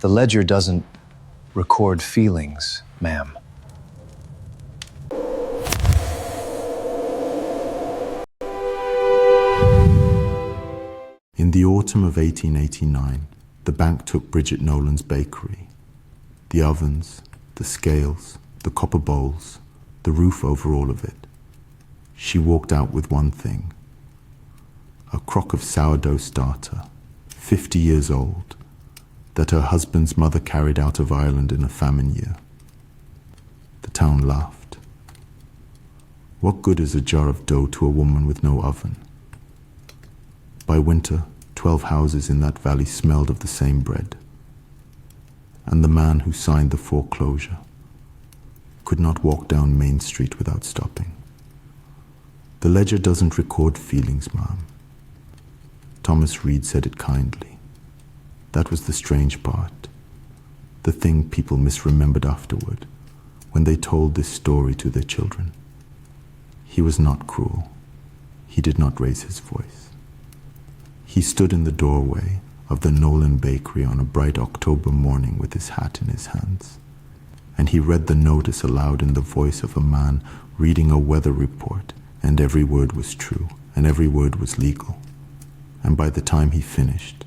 The ledger doesn't record feelings, ma'am. In the autumn of 1889, the bank took Bridget Nolan's bakery. The ovens, the scales, the copper bowls, the roof over all of it. She walked out with one thing: a crock of sourdough starter, 50 years old, that her husband's mother carried out of Ireland in a famine year. The town laughed. What good is a jar of dough to a woman with no oven? By winter, 12 houses in that valley smelled of the same bread. And the man who signed the foreclosure could not walk down Main Street without stopping. The ledger doesn't record feelings, ma'am. Thomas Reed said it kindly. That was the strange part, the thing people misremembered afterward, when they told this story to their children. He was not cruel. He did not raise his voice. He stood in the doorway of the Nolan bakery on a bright October morning with his hat in his hands, and he read the notice aloud in the voice of a man reading a weather report, and every word was true, and every word was legal. And by the time he finished,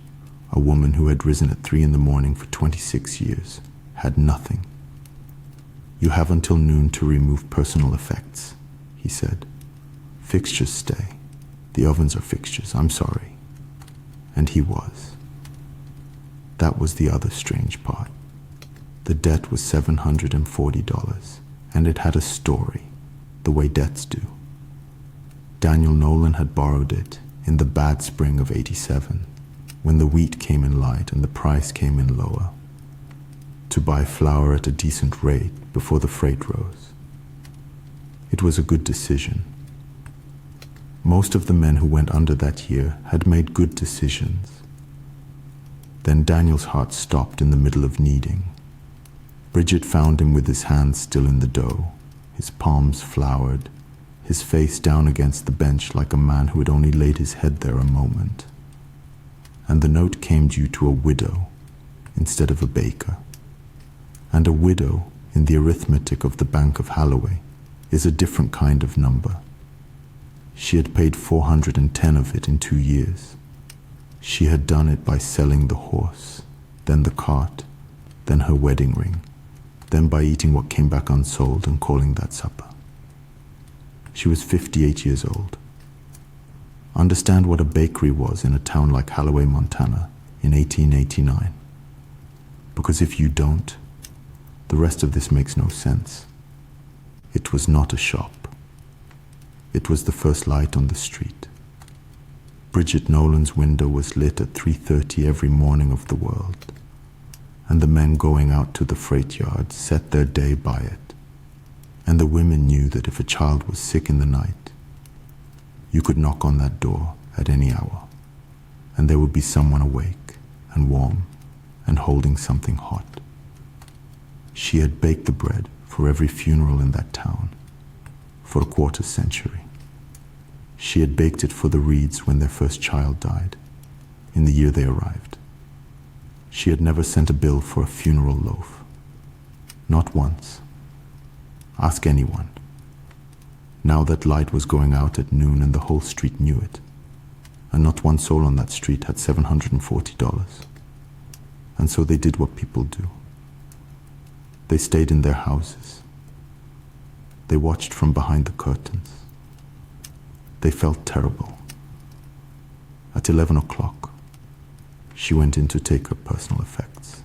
a woman who had risen at 3 a.m. for 26 years had nothing. You have until noon to remove personal effects, he said. Fixtures stay. The ovens are fixtures, I'm sorry. And he was. That was the other strange part. The debt was $740, and it had a story, the way debts do. Daniel Nolan had borrowed it in the bad spring of '87, when the wheat came in light and the price came in lower, to buy flour at a decent rate before the freight rose. It was a good decision. Most of the men who went under that year had made good decisions. Then Daniel's heart stopped in the middle of kneading. Bridget found him with his hands still in the dough, his palms floured, his face down against the bench like a man who had only laid his head there a moment. And the note came due to a widow instead of a baker. And a widow, in the arithmetic of the Bank of Holloway, is a different kind of number. She had paid 410 of it in 2 years. She had done it by selling the horse, then the cart, then her wedding ring, then by eating what came back unsold and calling that supper. She was 58 years old. Understand what a bakery was in a town like Holloway, Montana in 1889. Because if you don't, the rest of this makes no sense. It was not a shop. It was the first light on the street. Bridget Nolan's window was lit at 3:30 every morning of the world, and the men going out to the freight yard set their day by it. And the women knew that if a child was sick in the night, you could knock on that door at any hour, and there would be someone awake and warm and holding something hot. She had baked the bread for every funeral in that town for a quarter century. She had baked it for the Reeds when their first child died, in the year they arrived. She had never sent a bill for a funeral loaf. Not once. Ask anyone. Now that light was going out at noon and the whole street knew it, and not one soul on that street had $740. And so they did what people do. They stayed in their houses. They watched from behind the curtains. They felt terrible. At 11 o'clock, she went in to take her personal effects.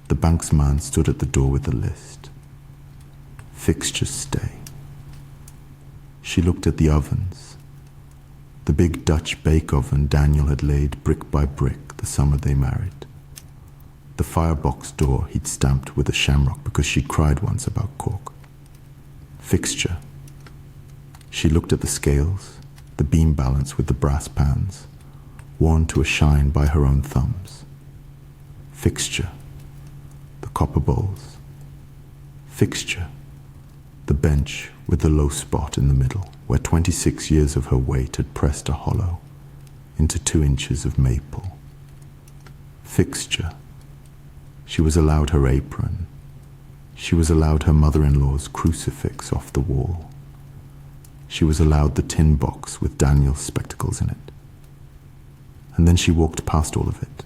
The bank's man stood at the door with a list. Fixtures stay. She looked at the ovens. The big Dutch bake oven Daniel had laid brick by brick the summer they married. The firebox door he'd stamped with a shamrock because she cried once about cork. Fixture. She looked at the scales, the beam balance with the brass pans, worn to a shine by her own thumbs. Fixture. The copper bowls. Fixture. The bench with the low spot in the middle, where 26 years of her weight had pressed a hollow into 2 inches of maple. Fixture. She was allowed her apron. She was allowed her mother-in-law's crucifix off the wall. She was allowed the tin box with Daniel's spectacles in it. And then she walked past all of it.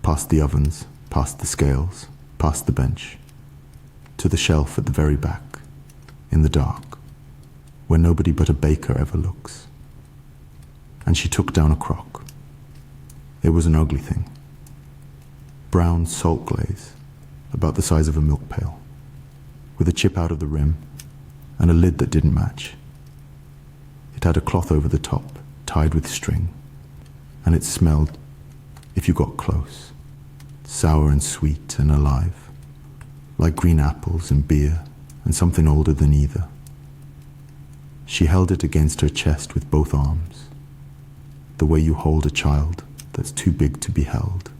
Past the ovens, past the scales, past the bench, to the shelf at the very back, in the dark, where nobody but a baker ever looks. And she took down a crock. It was an ugly thing. Brown salt glaze, about the size of a milk pail, with a chip out of the rim and a lid that didn't match. It had a cloth over the top, tied with string, and it smelled, if you got close, sour and sweet and alive, like green apples and beer and something older than either. She held it against her chest with both arms, the way you hold a child that's too big to be held,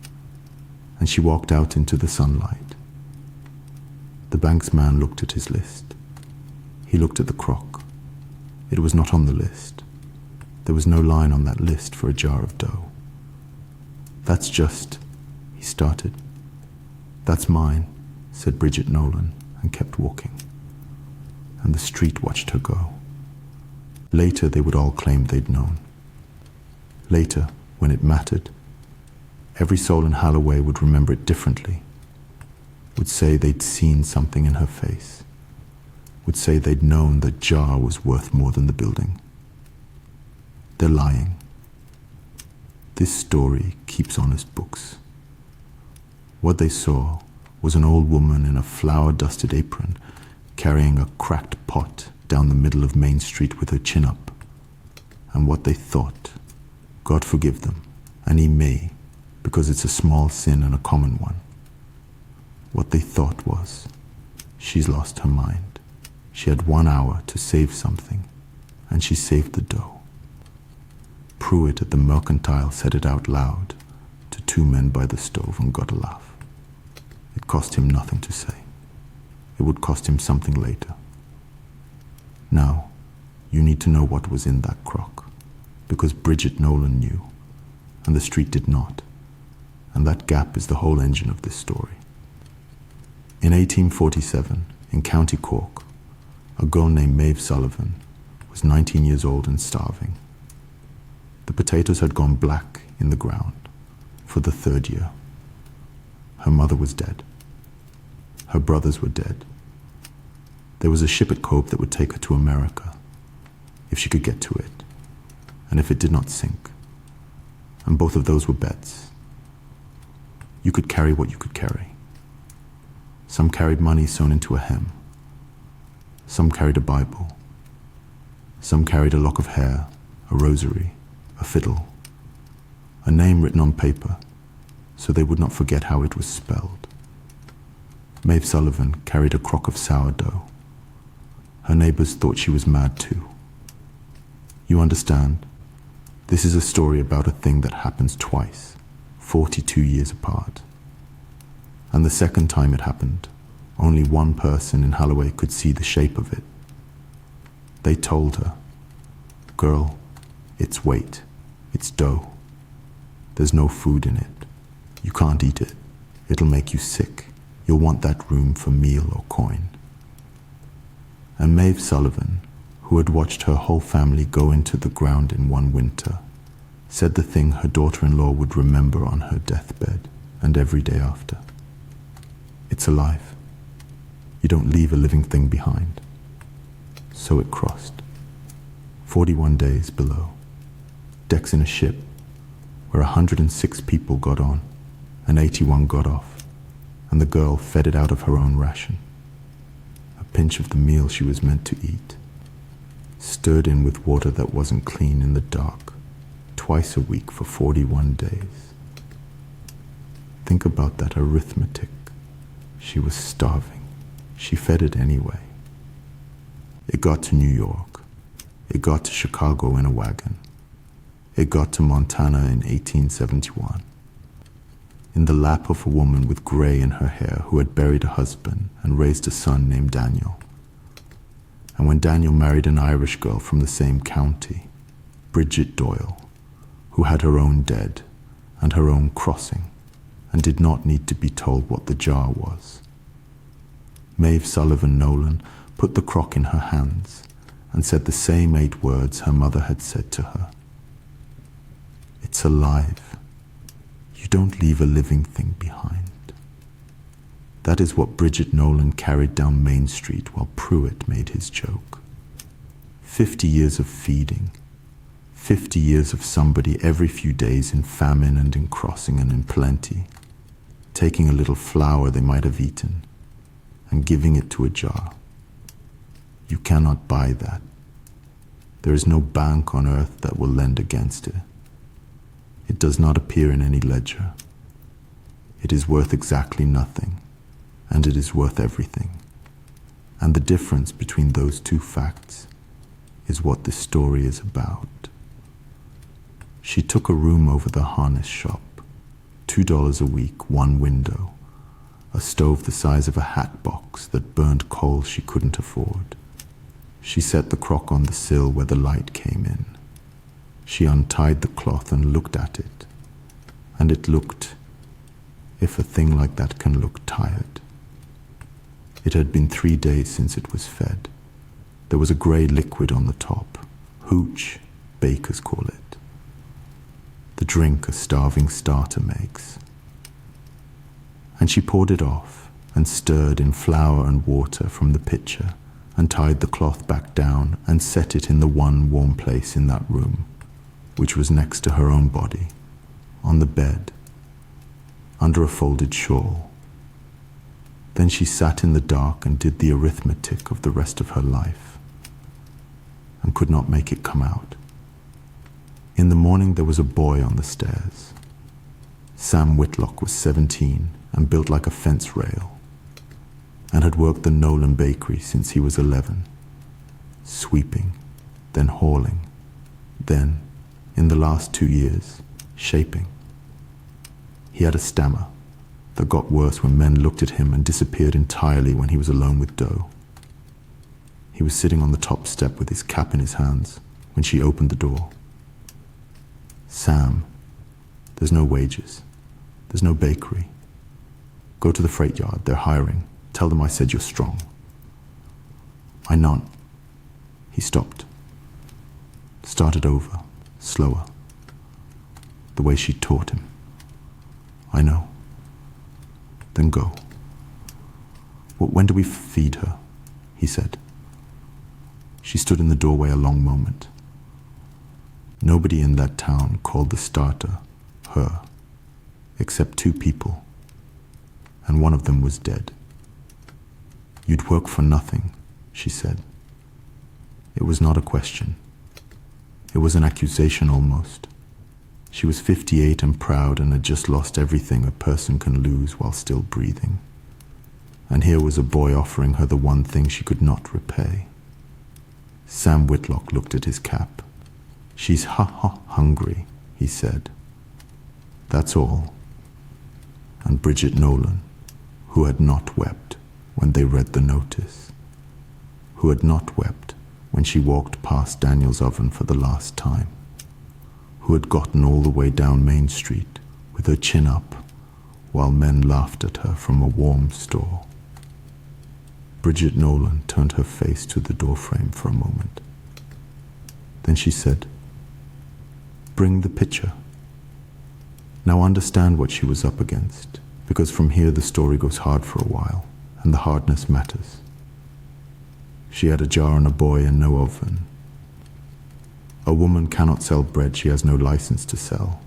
and she walked out into the sunlight. The bank's man looked at his list. He looked at the crock. It was not on the list. There was no line on that list for a jar of dough. "That's just," he started. "That's mine," said Bridget Nolan, and kept walking. And the street watched her go. Later they would all claim they'd known. Later, when it mattered, every soul in Halloway would remember it differently, would say they'd seen something in her face, would say they'd known the jar was worth more than the building. They're lying. This story keeps honest books. What they saw was an old woman in a flour-dusted apron carrying a cracked pot down the middle of Main Street with her chin up. And what they thought, God forgive them, and He may, because it's a small sin and a common one. What they thought was, she's lost her mind. She had 1 hour to save something, and she saved the dough. Pruitt at the Mercantile said it out loud to 2 men by the stove and got a laugh. It cost him nothing to say. It would cost him something later. Now, you need to know what was in that crock, because Bridget Nolan knew, and the street did not, and that gap is the whole engine of this story. In 1847, in County Cork, a girl named Maeve Sullivan was 19 years old and starving. The potatoes had gone black in the ground for the 3rd year. Her mother was dead. Her brothers were dead. There was a ship at Cove that would take her to America, if she could get to it, and if it did not sink. And both of those were bets. You could carry what you could carry. Some carried money sewn into a hem. Some carried a Bible. Some carried a lock of hair, a rosary, a fiddle, a name written on paper, so they would not forget how it was spelled. Maeve Sullivan carried a crock of sourdough. Her neighbors thought she was mad too. You understand, this is a story about a thing that happens twice, 42 years apart. And the second time it happened, only one person in Halloway could see the shape of it. They told her, "Girl, it's weight, it's dough. There's no food in it. You can't eat it. It'll make you sick. You'll want that room for meal or coin." And Maeve Sullivan, who had watched her whole family go into the ground in one winter, said the thing her daughter-in-law would remember on her deathbed and every day after. It's alive. You don't leave a living thing behind. So it crossed. 41 days below. Decks in a ship where 106 people got on and 81 got off, and the girl fed it out of her own ration. A pinch of the meal she was meant to eat, stirred in with water that wasn't clean in the dark, twice a week for 41 days. Think about that arithmetic. She was starving. She fed it anyway. It got to New York. It got to Chicago in a wagon. It got to Montana in 1871. In the lap of a woman with gray in her hair who had buried a husband and raised a son named Daniel. And when Daniel married an Irish girl from the same county, Bridget Doyle, who had her own dead and her own crossing and did not need to be told what the jar was. Maeve Sullivan Nolan put the crock in her hands and said the same 8 words her mother had said to her. "It's alive. You don't leave a living thing behind." That is what Bridget Nolan carried down Main Street while Pruitt made his joke. 50 years of feeding, 50 years of somebody every few days in famine and in crossing and in plenty, taking a little flour they might have eaten and giving it to a jar. You cannot buy that. There is no bank on earth that will lend against it. It does not appear in any ledger. It is worth exactly nothing, and it is worth everything. And the difference between those two facts is what this story is about. She took a room over the harness shop, $2 a week, 1 window, a stove the size of a hat box that burned coal she couldn't afford. She set the crock on the sill where the light came in. She untied the cloth and looked at it, and it looked, if a thing like that can look, tired. It had been 3 days since it was fed. There was a grey liquid on the top, hooch, bakers call it. The drink a starving starter makes. And she poured it off and stirred in flour and water from the pitcher and tied the cloth back down and set it in the one warm place in that room, which was next to her own body, on the bed, under a folded shawl. Then she sat in the dark and did the arithmetic of the rest of her life, and could not make it come out. In the morning there was a boy on the stairs. Sam Whitlock was 17 and built like a fence rail, and had worked the Nolan bakery since he was 11, sweeping, then hauling, then, in the last 2 years, shaping. He had a stammer that got worse when men looked at him and disappeared entirely when he was alone with dough. He was sitting on the top step with his cap in his hands when she opened the door. "Sam, there's no wages. There's no bakery. Go to the freight yard. They're hiring. Tell them I said you're strong." "I not." He stopped. Started over, slower. The way she taught him. "I know." "Then go." "Well, when do we feed her?" he said. She stood in the doorway a long moment. Nobody in that town called the starter her, except 2 people, and one of them was dead. "You'd work for nothing," she said. It was not a question. It was an accusation almost. She was 58 and proud and had just lost everything a person can lose while still breathing. And here was a boy offering her the one thing she could not repay. Sam Whitlock looked at his cap. "She's hungry," he said. That's all. And Bridget Nolan, who had not wept when they read the notice, who had not wept when she walked past Daniel's oven for the last time, who had gotten all the way down Main Street with her chin up while men laughed at her from a warm store. Bridget Nolan turned her face to the doorframe for a moment. Then she said, "Bring the pitcher." Now understand what she was up against, because from here the story goes hard for a while, and the hardness matters. She had a jar and a boy and no oven. A woman cannot sell bread she has no license to sell.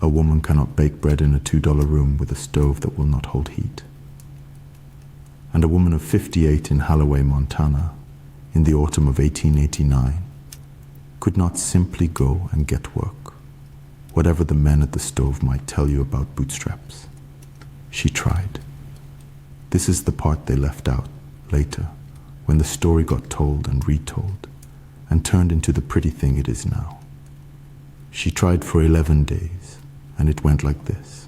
A woman cannot bake bread in a $2 room with a stove that will not hold heat. And a woman of 58 in Halloway, Montana, in the autumn of 1889, could not simply go and get work, whatever the men at the stove might tell you about bootstraps. She tried. This is the part they left out later, when the story got told and retold, and turned into the pretty thing it is now. She tried for 11 days, and it went like this.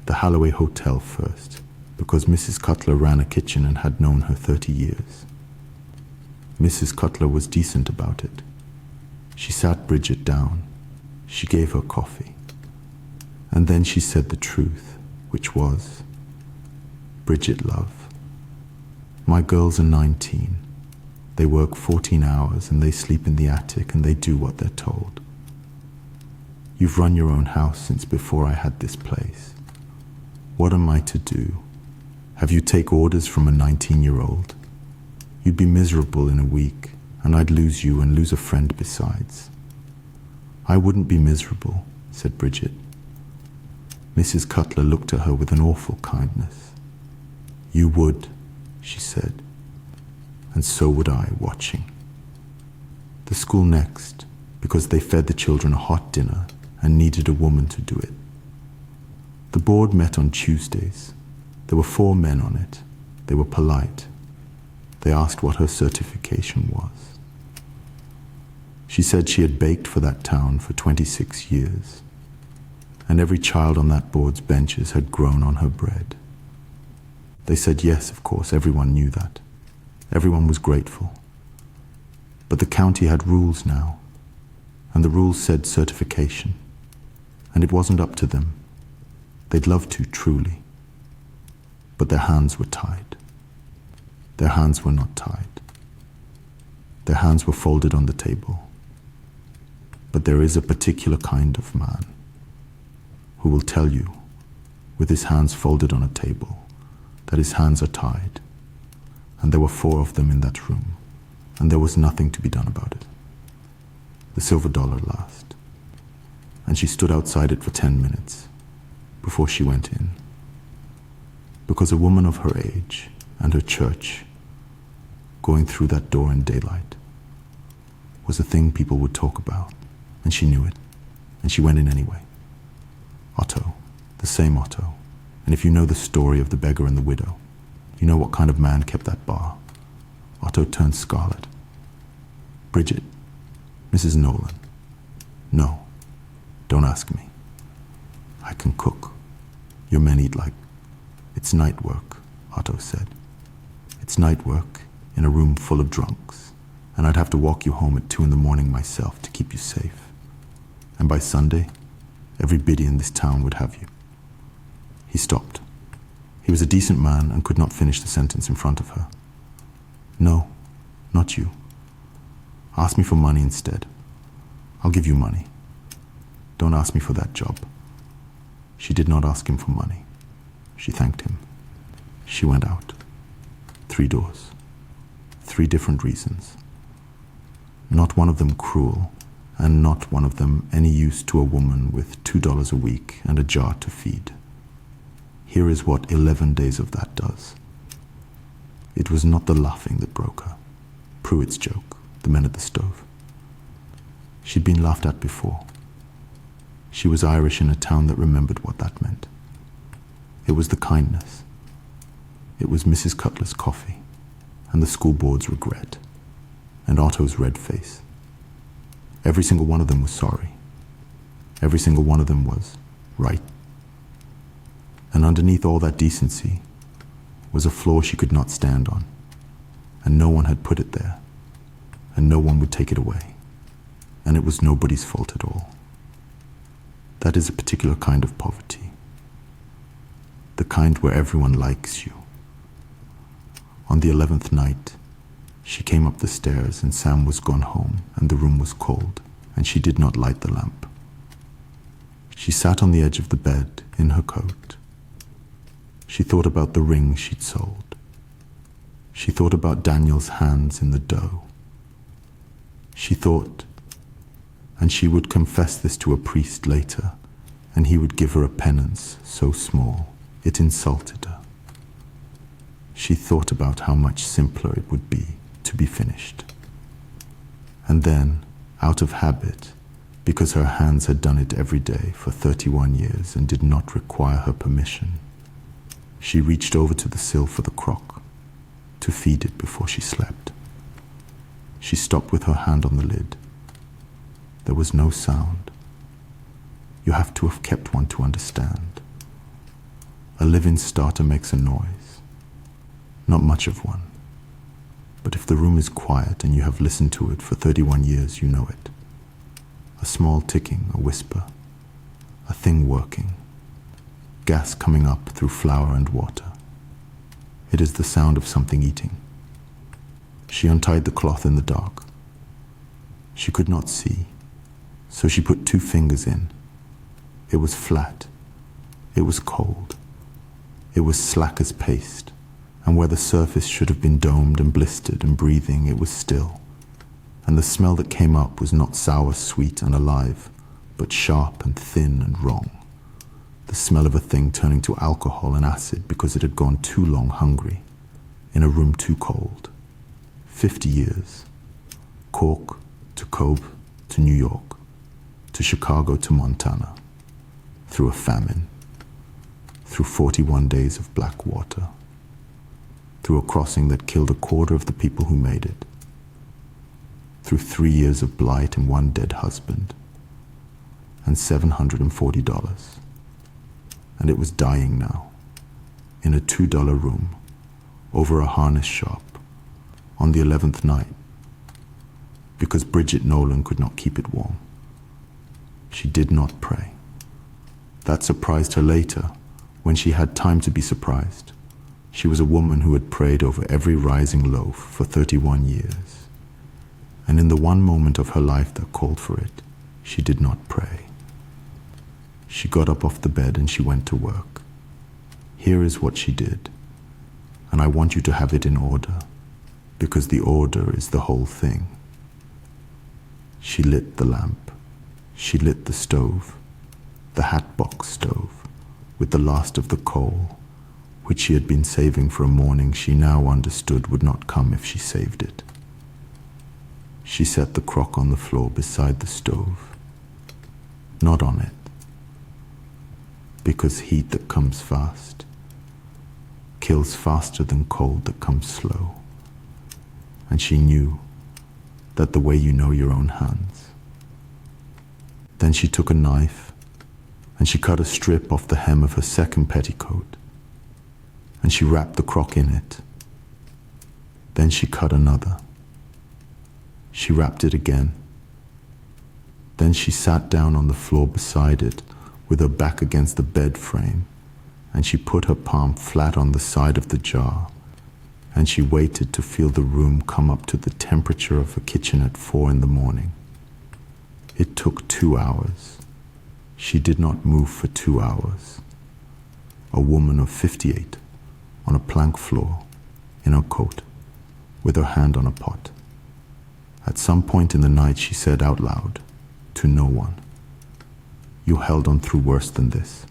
The Halloway Hotel first, because Mrs. Cutler ran a kitchen and had known her 30 years. Mrs. Cutler was decent about it. She sat Bridget down. She gave her coffee. And then she said the truth, which was, Bridget, love, my girls are 19. They work 14 hours and they sleep in the attic and they do what they're told. You've run your own house since before I had this place. What am I to do? Have you take orders from a 19-year-old? You'd be miserable in a week, and I'd lose you and lose a friend besides. I wouldn't be miserable, said Bridget. Mrs. Cutler looked at her with an awful kindness. You would, she said, and so would I, watching. The school next, because they fed the children a hot dinner and needed a woman to do it. The board met on Tuesdays. There were 4 men on it. They were polite. They asked what her certification was. She said she had baked for that town for 26 years, and every child on that board's benches had grown on her bread. They said yes, of course, everyone knew that. Everyone was grateful. But the county had rules now, and the rules said certification, and it wasn't up to them. They'd love to, truly. But their hands were tied. Their hands were not tied. Their hands were folded on the table. But there is a particular kind of man who will tell you, with his hands folded on a table, that his hands are tied. And there were 4 of them in that room, and there was nothing to be done about it. The silver dollar last, and she stood outside it for 10 minutes before she went in. Because a woman of her age and her church going through that door in daylight was a thing people would talk about, and she knew it, and she went in anyway. Otto, the same Otto, and if you know the story of the beggar and the widow, you know what kind of man kept that bar. Otto turned scarlet. Bridget, Mrs. Nolan. No, don't ask me. I can cook. Your men eat like... It's night work, Otto said. It's night work in a room full of drunks, and I'd have to walk you home at 2 a.m. myself to keep you safe. And by Sunday, every biddy in this town would have you. He stopped. He was a decent man and could not finish the sentence in front of her. No, not you. Ask me for money instead. I'll give you money. Don't ask me for that job. She did not ask him for money. She thanked him. She went out. 3 doors. 3 different reasons. Not one of them cruel, and not one of them any use to a woman with $2 a week and a jar to feed. Here is what 11 days of that does. It was not the laughing that broke her. Pruitt's joke, the men at the stove. She'd been laughed at before. She was Irish in a town that remembered what that meant. It was the kindness. It was Mrs. Cutler's coffee, and the school board's regret, and Otto's red face. Every single one of them was sorry. Every single one of them was right. And underneath all that decency was a floor she could not stand on, and no one had put it there, and no one would take it away, and it was nobody's fault at all. That is a particular kind of poverty, the kind where everyone likes you. On the 11th night, she came up the stairs and Sam was gone home and the room was cold and she did not light the lamp. She sat on the edge of the bed in her coat. She thought about the ring she'd sold. She thought about Daniel's hands in the dough. She thought, and she would confess this to a priest later, and he would give her a penance so small it insulted her. She thought about how much simpler it would be to be finished. And then, out of habit, because her hands had done it every day for 31 years and did not require her permission, she reached over to the sill for the crock to feed it before she slept. She stopped with her hand on the lid. There was no sound. You have to have kept one to understand. A living starter makes a noise. Not much of one. But if the room is quiet and you have listened to it for 31 years, you know it. A small ticking, a whisper, a thing working. gas coming up through flour and water. It is the sound of something eating. She untied the cloth in the dark. She could not see, so she put 2 fingers in. It was flat. It was cold. It was slack as paste, and where the surface should have been domed and blistered and breathing, it was still. And the smell that came up was not sour, sweet, and alive, but sharp and thin and wrong. The smell of a thing turning to alcohol and acid because it had gone too long hungry, in a room too cold. 50 years. Cork to Kobe to New York, to Chicago to Montana, through a famine, through 41 days of black water, through a crossing that killed 1/4 of the people who made it, through 3 years of blight and 1 dead husband, and $740. And it was dying now, in a $2 room, over a harness shop, on the 11th night, because Bridget Nolan could not keep it warm. She did not pray. That surprised her later, when she had time to be surprised. She was a woman who had prayed over every rising loaf for 31 years. And in the one moment of her life that called for it, she did not pray. She got up off the bed and she went to work. Here is what she did, and I want you to have it in order, because the order is the whole thing. She lit the lamp. She lit the stove, the hatbox stove, with the last of the coal, which she had been saving for a morning she now understood would not come if she saved it. She set the crock on the floor beside the stove, not on it, because heat that comes fast kills faster than cold that comes slow. And she knew that the way you know your own hands. Then she took a knife and she cut a strip off the hem of her second petticoat, and she wrapped the crock in it. Then she cut another. She wrapped it again. Then she sat down on the floor beside it with her back against the bed frame, and she put her palm flat on the side of the jar, and she waited to feel the room come up to the temperature of a kitchen at 4 in the morning. It took 2 hours. She did not move for 2 hours. A woman of 58, on a plank floor, in her coat, with her hand on a pot. At some point in the night she said out loud, to no one, "You held on through worse than this."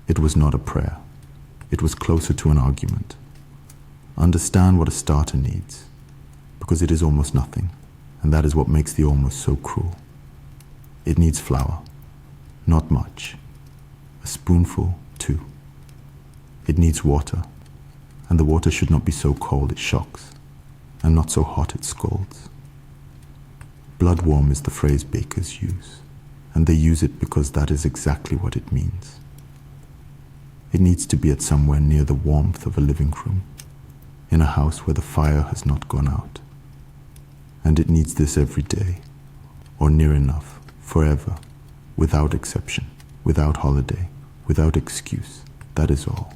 It was not a prayer. It was closer to an argument. Understand what a starter needs, because it is almost nothing, and that is what makes the almost so cruel. It needs flour, not much, a spoonful, 2. It needs water, and the water should not be so cold it shocks, and not so hot it scalds. Blood warm is the phrase bakers use, and they use it because that is exactly what it means. It needs to be at somewhere near the warmth of a living room, in a house where the fire has not gone out. And it needs this every day, or near enough, forever, without exception, without holiday, without excuse. That is all.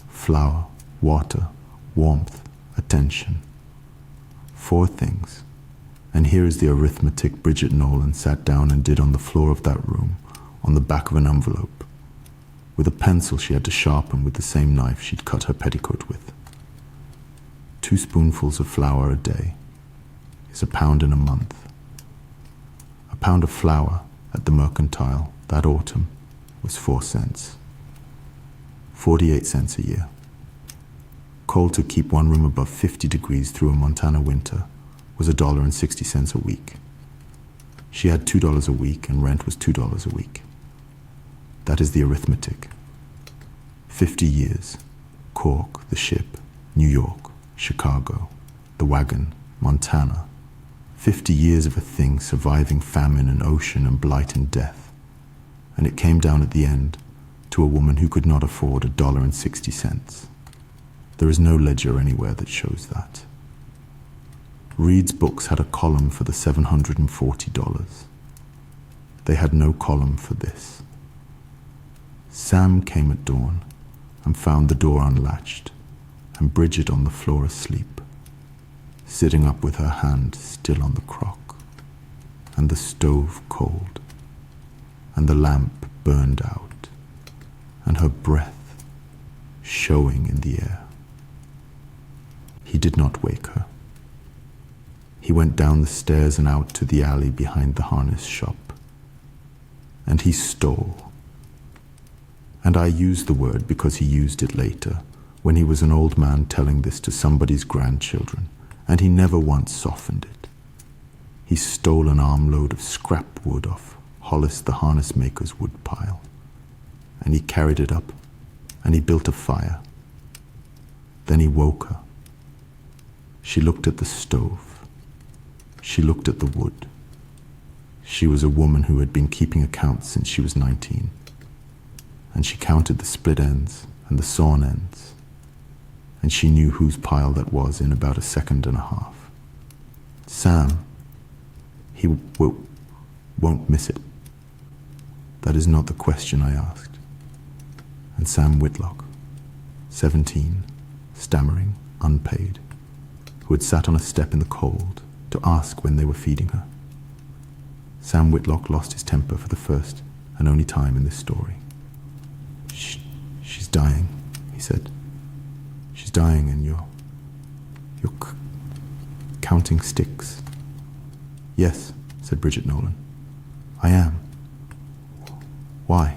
Flour, water, warmth, attention. 4 things. And here is the arithmetic Bridget Nolan sat down and did on the floor of that room, on the back of an envelope, with a pencil she had to sharpen with the same knife she'd cut her petticoat with. 2 spoonfuls of flour a day is a pound in a month. A pound of flour at the mercantile that autumn was 4 cents. 48 cents a year. Coal to keep one room above 50 degrees through a Montana winter was $1.60 a week. She had $2 a week and rent was $2 a week. That is the arithmetic. 50 years. Cork, the ship, New York, Chicago, the wagon, Montana. 50 years of a thing surviving famine and ocean and blight and death. And it came down at the end to a woman who could not afford $1.60. There is no ledger anywhere that shows that. Reed's books had a column for the $740. They had no column for this. Sam came at dawn and found the door unlatched and Bridget on the floor asleep, sitting up with her hand still on the crock, and the stove cold, and the lamp burned out, and her breath showing in the air. He did not wake her. He went down the stairs and out to the alley behind the harness shop, and he stole. And I use the word because he used it later, when he was an old man telling this to somebody's grandchildren, and he never once softened it. He stole an armload of scrap wood off Hollis the harness maker's wood pile, and he carried it up, and he built a fire. Then he woke her. She looked at the stove. She looked at the wood. She was a woman who had been keeping accounts since she was 19, and she counted the split ends and the sawn ends, and she knew whose pile that was in about a second and a half. Sam, he won't miss it. That is not the question I asked. And Sam Whitlock, 17, stammering, unpaid, who had sat on a step in the cold to ask when they were feeding her. Sam Whitlock lost his temper for the first and only time in this story. She's dying, he said. She's dying, and you're counting sticks. Yes, said Bridget Nolan. I am. Why?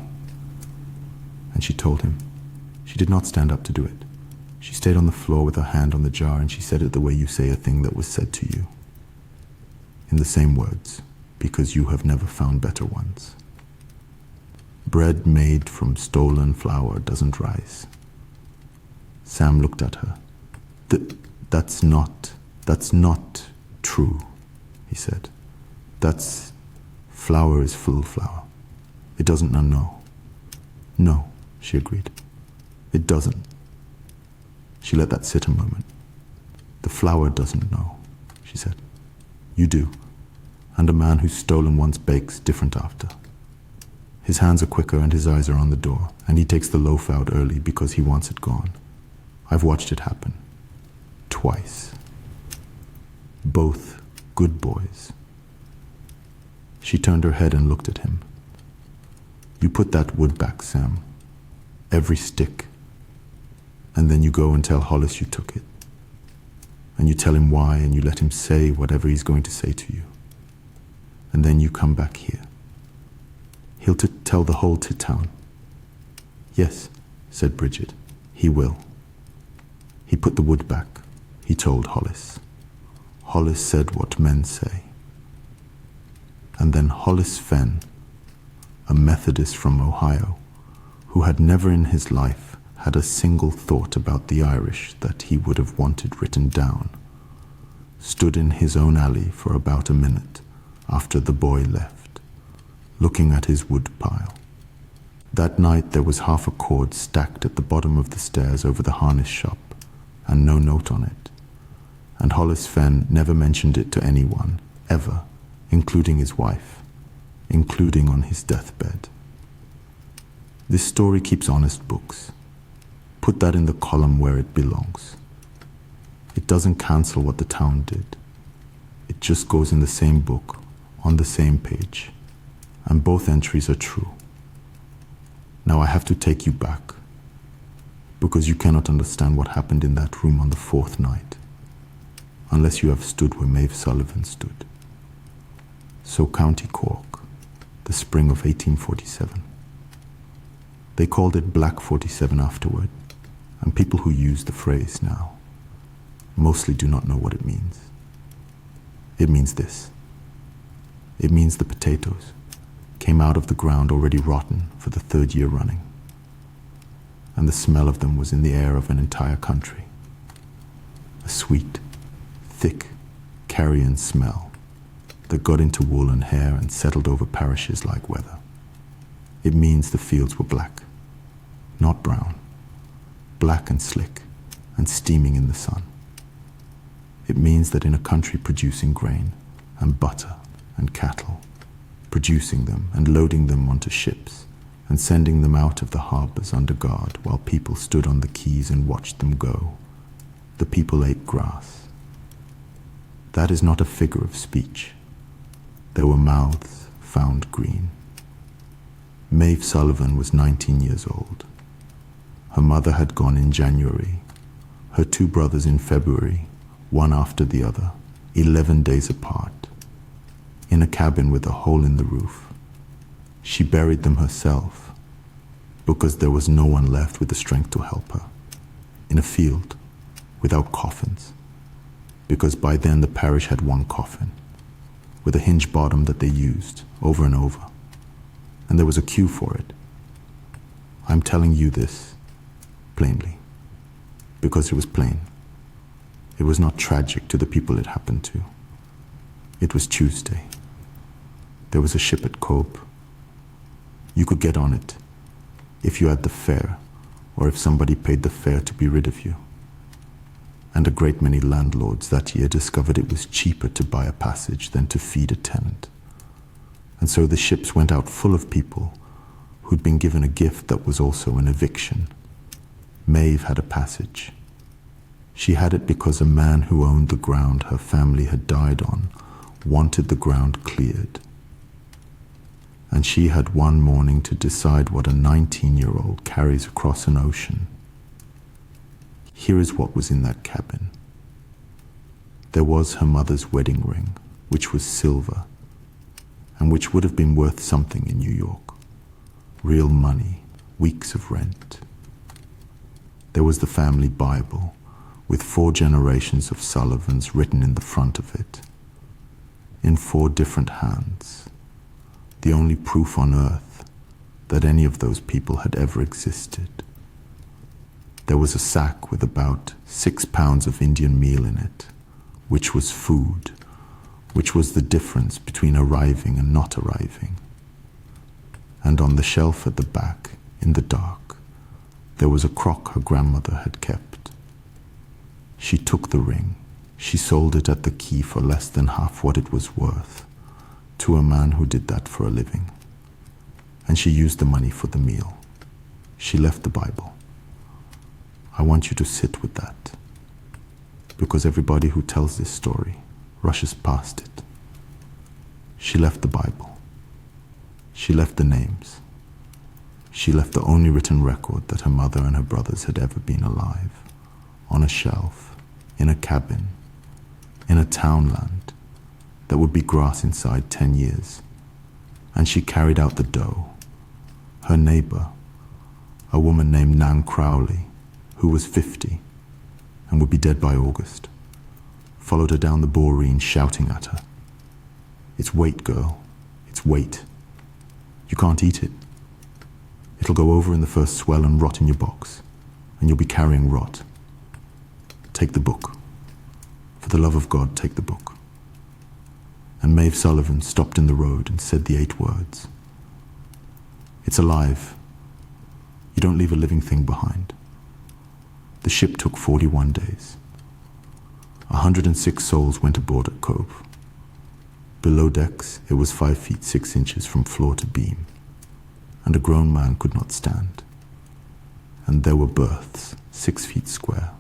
And she told him. She did not stand up to do it. She stayed on the floor with her hand on the jar, and she said it the way you say a thing that was said to you. In the same words, because you have never found better ones. Bread made from stolen flour doesn't rise. Sam looked at her. That's not true, he said. Flour is full flour. It doesn't know. No, she agreed. It doesn't. She let that sit a moment. The flour doesn't know, she said. You do. And a man who's stolen once bakes different after. His hands are quicker and his eyes are on the door, and he takes the loaf out early because he wants it gone. I've watched it happen. Twice. Both good boys. She turned her head and looked at him. You put that wood back, Sam. Every stick. And then you go and tell Hollis you took it. And you tell him why, and you let him say whatever he's going to say to you. And then you come back here. He'll tell the whole town. Yes, said Bridget, he will. He put the wood back, he told Hollis. Hollis said what men say. And then Hollis Fenn, a Methodist from Ohio, who had never in his life had a single thought about the Irish that he would have wanted written down, stood in his own alley for about a minute after the boy left, looking at his wood pile. That night there was half a cord stacked at the bottom of the stairs over the harness shop, and no note on it. And Hollis Fenn never mentioned it to anyone, ever, including his wife, including on his deathbed. This story keeps honest books. Put that in the column where it belongs. It doesn't cancel what the town did. It just goes in the same book, on the same page, and both entries are true. Now I have to take you back, because you cannot understand what happened in that room on the fourth night, unless you have stood where Maeve Sullivan stood. So County Cork, the spring of 1847. They called it Black 47 afterward, and people who use the phrase now mostly do not know what it means. It means this. It means the potatoes came out of the ground already rotten for the third year running, and the smell of them was in the air of an entire country. A sweet, thick, carrion smell that got into wool and hair and settled over parishes like weather. It means the fields were black, not brown, black and slick and steaming in the sun. It means that in a country producing grain and butter and cattle, producing them and loading them onto ships and sending them out of the harbours under guard while people stood on the quays and watched them go. The people ate grass. That is not a figure of speech. There were mouths found green. Maeve Sullivan was 19 years old. Her mother had gone in January, her two brothers in February, one after the other, 11 days apart, in a cabin with a hole in the roof. She buried them herself because there was no one left with the strength to help her, in a field without coffins, because by then the parish had one coffin with a hinge bottom that they used over and over, and there was a queue for it. I'm telling you this plainly because it was plain. It was not tragic to the people it happened to. It was Tuesday. There was a ship at Cope. You could get on it if you had the fare, or if somebody paid the fare to be rid of you. And a great many landlords that year discovered it was cheaper to buy a passage than to feed a tenant. And so the ships went out full of people who'd been given a gift that was also an eviction. Maeve had a passage. She had it because a man who owned the ground her family had died on wanted the ground cleared. And she had one morning to decide what a 19-year-old carries across an ocean. Here is what was in that cabin. There was her mother's wedding ring, which was silver, and which would have been worth something in New York. Real money, weeks of rent. There was the family Bible, with 4 generations of Sullivans written in the front of it, in 4 different hands, the only proof on earth that any of those people had ever existed. There was a sack with about 6 pounds of Indian meal in it, which was food, which was the difference between arriving and not arriving. And on the shelf at the back, in the dark, there was a crock her grandmother had kept. She took the ring. She sold it at the quay for less than half what it was worth, to a man who did that for a living. And she used the money for the meal. She left the Bible. I want you to sit with that, because everybody who tells this story rushes past it. She left the Bible. She left the names. She left the only written record that her mother and her brothers had ever been alive, on a shelf, in a cabin, in a townland that would be grass inside 10 years. And she carried out the dough. Her neighbor, a woman named Nan Crowley, who was 50 and would be dead by August, followed her down the Boreen shouting at her, "It's weight, girl, it's weight. You can't eat it. It'll go over in the first swell and rot in your box, and you'll be carrying rot. Take the book. For the love of God, take the book." And Maeve Sullivan stopped in the road and said the 8 words. It's alive. You don't leave a living thing behind. The ship took 41 days. 106 souls went aboard at Cove. Below decks, it was 5 feet 6 inches from floor to beam, and a grown man could not stand. And there were berths, 6 feet square,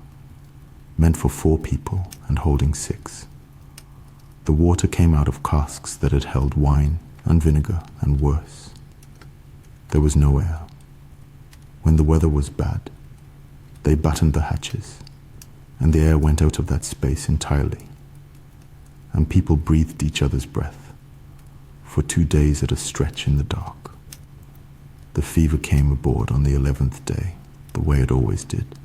meant for 4 people and holding 6. The water came out of casks that had held wine and vinegar and worse. There was no air. When the weather was bad, they battened the hatches, and the air went out of that space entirely, and people breathed each other's breath for 2 days at a stretch in the dark. The fever came aboard on the 11th day, the way it always did.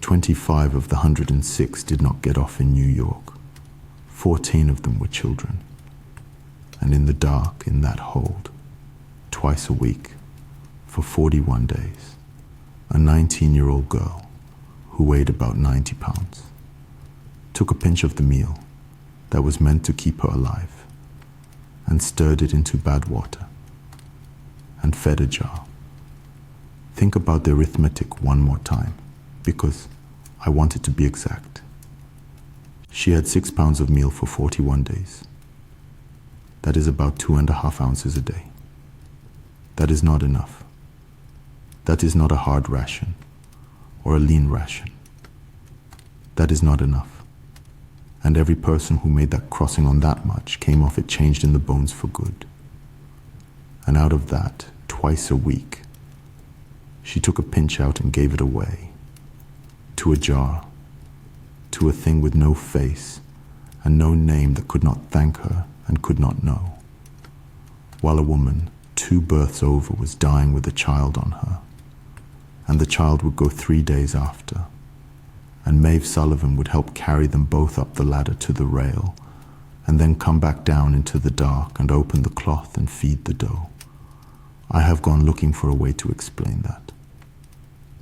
25 of the 106 did not get off in New York. 14 of them were children. And in the dark, in that hold, twice a week, for 41 days, a 19-year-old girl, who weighed about 90 pounds, took a pinch of the meal that was meant to keep her alive, and stirred it into bad water, and fed a jar. Think about the arithmetic one more time, because I want it to be exact. She had 6 pounds of meal for 41 days. That is about 2.5 ounces a day. That is not enough. That is not a hard ration or a lean ration. That is not enough. And every person who made that crossing on that much came off it changed in the bones for good. And out of that, twice a week, she took a pinch out and gave it away. To a jar, to a thing with no face and no name that could not thank her and could not know. While a woman, 2 births over, was dying with a child on her, and the child would go 3 days after, and Maeve Sullivan would help carry them both up the ladder to the rail, and then come back down into the dark and open the cloth and feed the dough. I have gone looking for a way to explain that.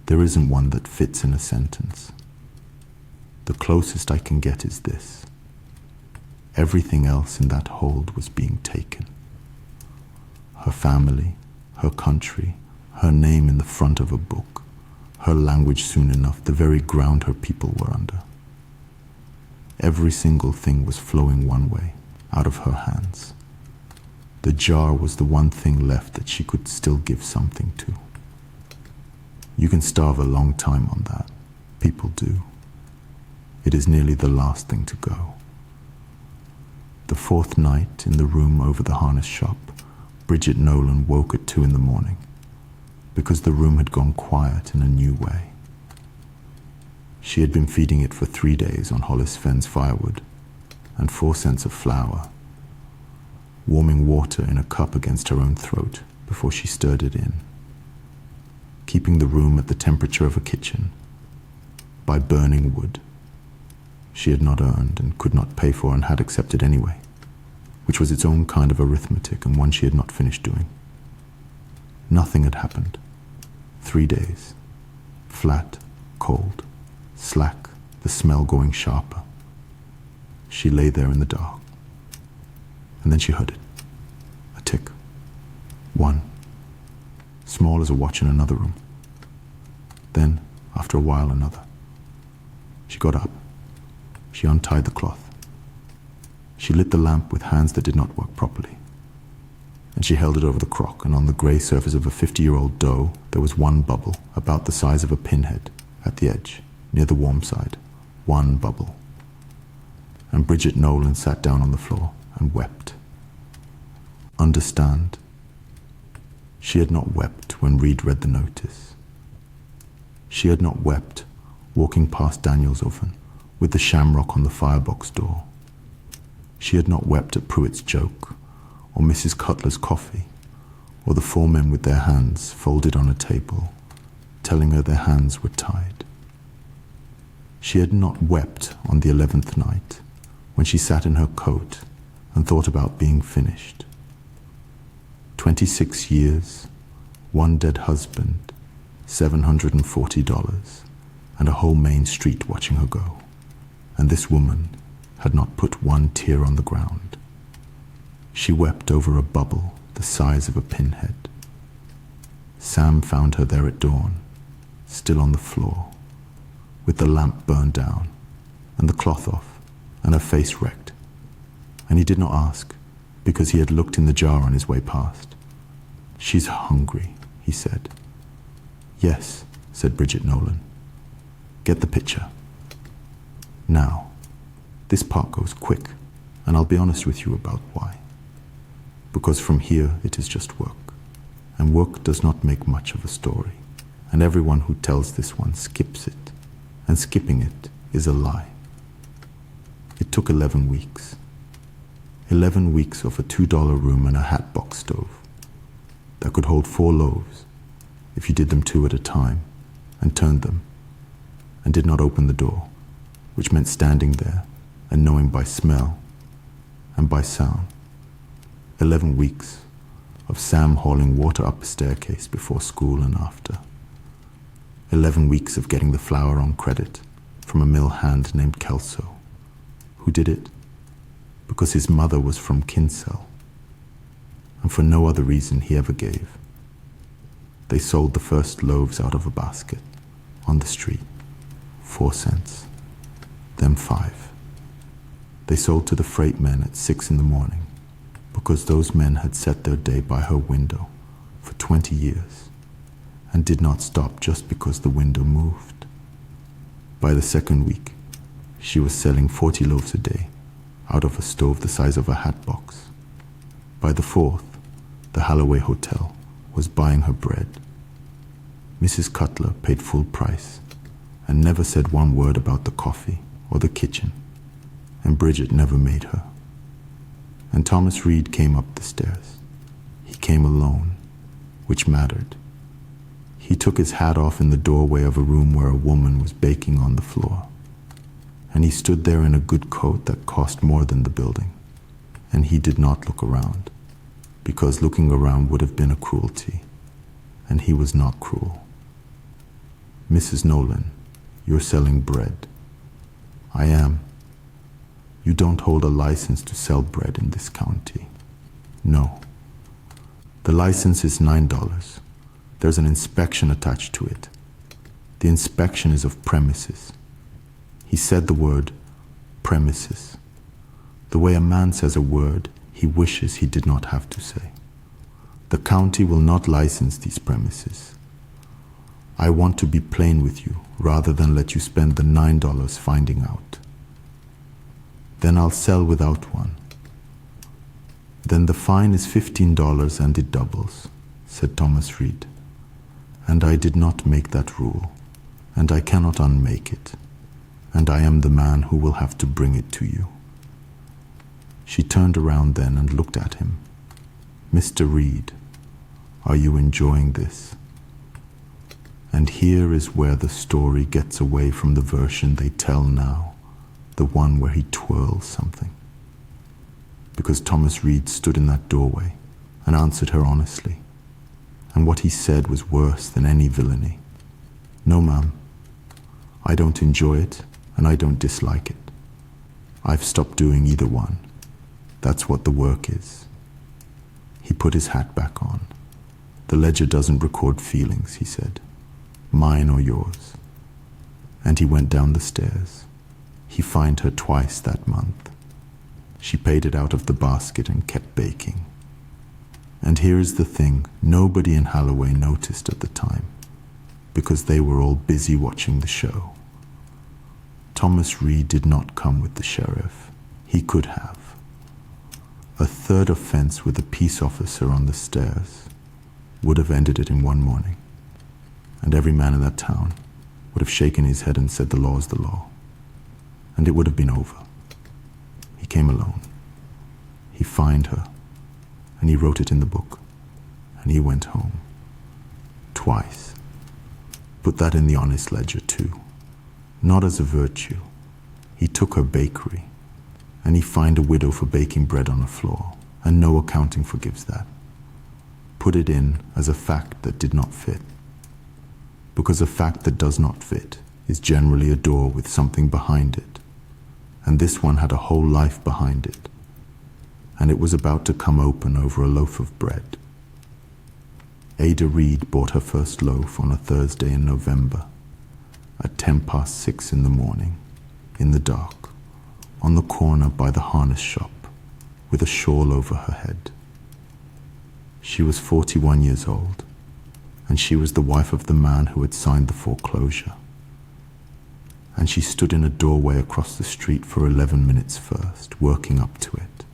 There isn't one that fits in a sentence. The closest I can get is this. Everything else in that hold was being taken. Her family, her country, her name in the front of a book, her language soon enough, the very ground her people were under. Every single thing was flowing one way, out of her hands. The jar was the one thing left that she could still give something to. You can starve a long time on that. People do. It is nearly the last thing to go. The 4th night in the room over the harness shop, Bridget Nolan woke at 2 a.m, because the room had gone quiet in a new way. She had been feeding it for 3 days on Hollis Fenn's firewood and 4 cents of flour, warming water in a cup against her own throat before she stirred it in, keeping the room at the temperature of a kitchen by burning wood she had not earned and could not pay for and had accepted anyway, which was its own kind of arithmetic and one she had not finished doing. Nothing had happened. 3 days. Flat, cold, slack, the smell going sharper. She lay there in the dark. And then she heard it. A tick. 1. Small as a watch in another room. Then, after a while, another. She got up. She untied the cloth. She lit the lamp with hands that did not work properly. And she held it over the crock, and on the grey surface of a 50-year-old dough there was one bubble, about the size of a pinhead, at the edge, near the warm side. One bubble. And Bridget Nolan sat down on the floor and wept. Understand? She had not wept when Reed read the notice. She had not wept walking past Daniel's oven with the shamrock on the firebox door. She had not wept at Pruitt's joke, or Mrs. Cutler's coffee, or the 4 men with their hands folded on a table, telling her their hands were tied. She had not wept on the 11th night, when she sat in her coat and thought about being finished. 26 years, 1 dead husband, $740, and a whole Main Street watching her go. And this woman had not put 1 tear on the ground. She wept over a bubble the size of a pinhead. Sam found her there at dawn, still on the floor, with the lamp burned down, and the cloth off, and her face wrecked. And he did not ask, because he had looked in the jar on his way past. "She's hungry," he said. "Yes," said Bridget Nolan. "Get the picture." Now, this part goes quick, and I'll be honest with you about why. Because from here it is just work, and work does not make much of a story, and everyone who tells this one skips it, and skipping it is a lie. It took 11 weeks. 11 weeks of a $2 room and a hatbox stove that could hold 4 loaves if you did them 2 at a time and turned them and did not open the door, which meant standing there and knowing by smell and by sound. 11 weeks of Sam hauling water up a staircase before school and after. 11 weeks of getting the flour on credit from a mill hand named Kelso. Who did it? Because his mother was from Kinsell, and for no other reason he ever gave. They sold the first loaves out of a basket, on the street, 4 cents, then 5. They sold to the freight men at 6 in the morning, because those men had set their day by her window for 20 years and did not stop just because the window moved. By the second week, she was selling 40 loaves a day out of a stove the size of a hat box. By the fourth, the Holloway Hotel was buying her bread. Mrs. Cutler paid full price and never said one word about the coffee or the kitchen, and Bridget never made her. And Thomas Reed came up the stairs. He came alone, which mattered. He took his hat off in the doorway of a room where a woman was baking on the floor. And he stood there in a good coat that cost more than the building. And he did not look around, because looking around would have been a cruelty. And he was not cruel. Mrs. Nolan, you're selling bread. I am. You don't hold a license to sell bread in this county. No. The license is $9. There's an inspection attached to it. The inspection is of premises. He said the word premises. The way a man says a word he wishes he did not have to say. The county will not license these premises. I want to be plain with you rather than let you spend the $9 finding out. Then I'll sell without one. Then the fine is $15 and it doubles, said Thomas Reed. And I did not make that rule, and I cannot unmake it, and I am the man who will have to bring it to you. She turned around then and looked at him. Mr. Reed, are you enjoying this? And here is where the story gets away from the version they tell now, the one where he twirls something. Because Thomas Reed stood in that doorway and answered her honestly, and what he said was worse than any villainy. No, ma'am, I don't enjoy it and I don't dislike it. I've stopped doing either one. That's what the work is. He put his hat back on. The ledger doesn't record feelings, he said. Mine or yours. And he went down the stairs. He fined her twice that month. She paid it out of the basket and kept baking. And here is the thing nobody in Holloway noticed at the time, because they were all busy watching the show. Thomas Reed did not come with the sheriff. He could have. A third offense with a peace officer on the stairs would have ended it in one morning, and every man in that town would have shaken his head and said the law is the law, and it would have been over. He came alone. He fined her, and he wrote it in the book, and he went home. Twice. Put that in the honest ledger too. Not as a virtue. He took her bakery, and he fined a widow for baking bread on the floor, and no accounting forgives that. Put it in as a fact that did not fit. Because a fact that does not fit is generally a door with something behind it, and this one had a whole life behind it, and it was about to come open over a loaf of bread. Ada Reed bought her first loaf on a Thursday in November, at 6:10 in the morning, in the dark, on the corner by the harness shop, with a shawl over her head. She was 41 years old, and she was the wife of the man who had signed the foreclosure. And she stood in a doorway across the street for 11 minutes first, working up to it.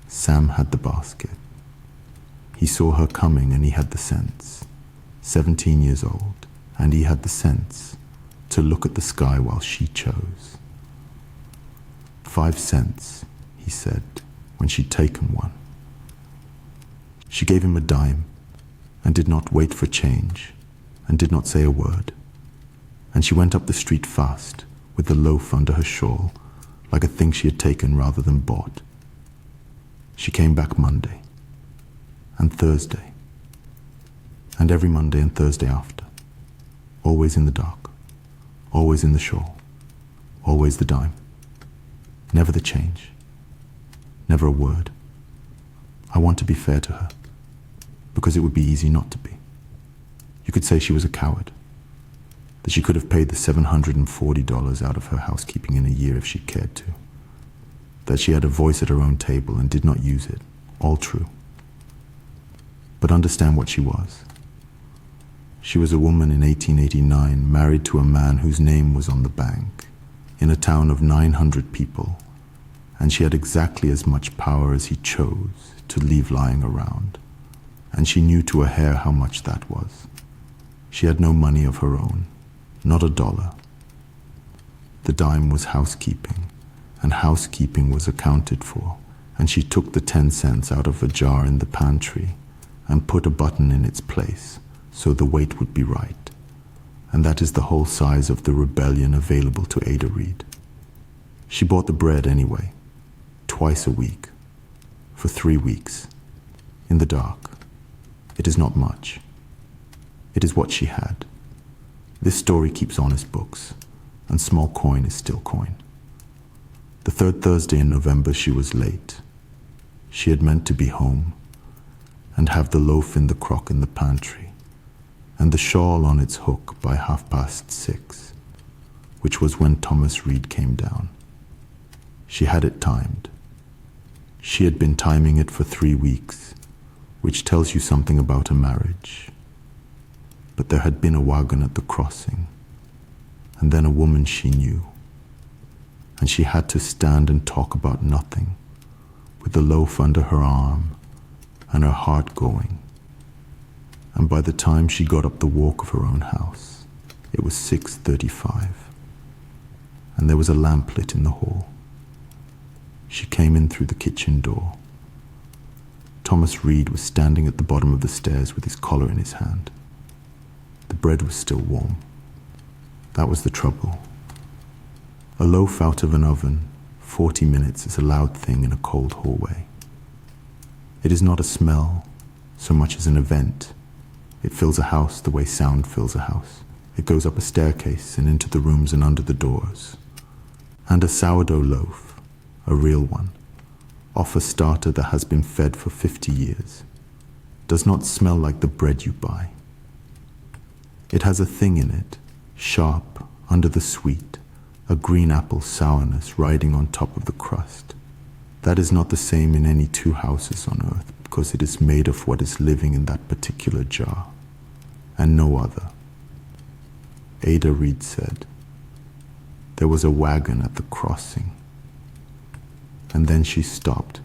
Sam had the basket. He saw her coming and he had the sense, 17 years old, and he had the sense to look at the sky while she chose. 5 cents, he said, when she'd taken one. She gave him a dime and did not wait for change and did not say a word. And she went up the street fast with the loaf under her shawl, like a thing she had taken rather than bought. She came back Monday and Thursday and every Monday and Thursday after, always in the dark, always in the shawl, always the dime, never the change, never a word. I want to be fair to her, because it would be easy not to be. You could say she was a coward, that she could have paid the $740 out of her housekeeping in a year if she cared to, that she had a voice at her own table and did not use it. All true. But understand what she was. She was a woman in 1889, married to a man whose name was on the bank, in a town of 900 people, and she had exactly as much power as he chose to leave lying around, and she knew to a hair how much that was. She had no money of her own, not a dollar. The dime was housekeeping, and housekeeping was accounted for, and she took the 10 cents out of a jar in the pantry and put a button in its place so the weight would be right. And that is the whole size of the rebellion available to Ada Reed. She bought the bread anyway, twice a week, for 3 weeks, in the dark. It is not much. It is what she had. This story keeps honest books, and small coin is still coin. The third Thursday in November she was late. She had meant to be home, and have the loaf in the crock in the pantry, and the shawl on its hook by 6:30, which was when Thomas Reed came down. She had it timed. She had been timing it for 3 weeks, which tells you something about a marriage. But there had been a wagon at the crossing, and then a woman she knew, and she had to stand and talk about nothing, with the loaf under her arm and her heart going. And by the time she got up the walk of her own house, it was 6:35, and there was a lamp lit in the hall. She came in through the kitchen door. Thomas Reed was standing at the bottom of the stairs with his collar in his hand. The bread was still warm. That was the trouble. A loaf out of an oven, 40 minutes is a loud thing in a cold hallway. It is not a smell so much as an event. It fills a house the way sound fills a house. It goes up a staircase and into the rooms and under the doors. And a sourdough loaf, a real one, off a starter that has been fed for 50 years, does not smell like the bread you buy. It has a thing in it, sharp, under the sweet, a green apple sourness riding on top of the crust. That is not the same in any two houses on earth, because it is made of what is living in that particular jar, and no other. Ada Reed said, "There was a wagon at the crossing." And then she stopped,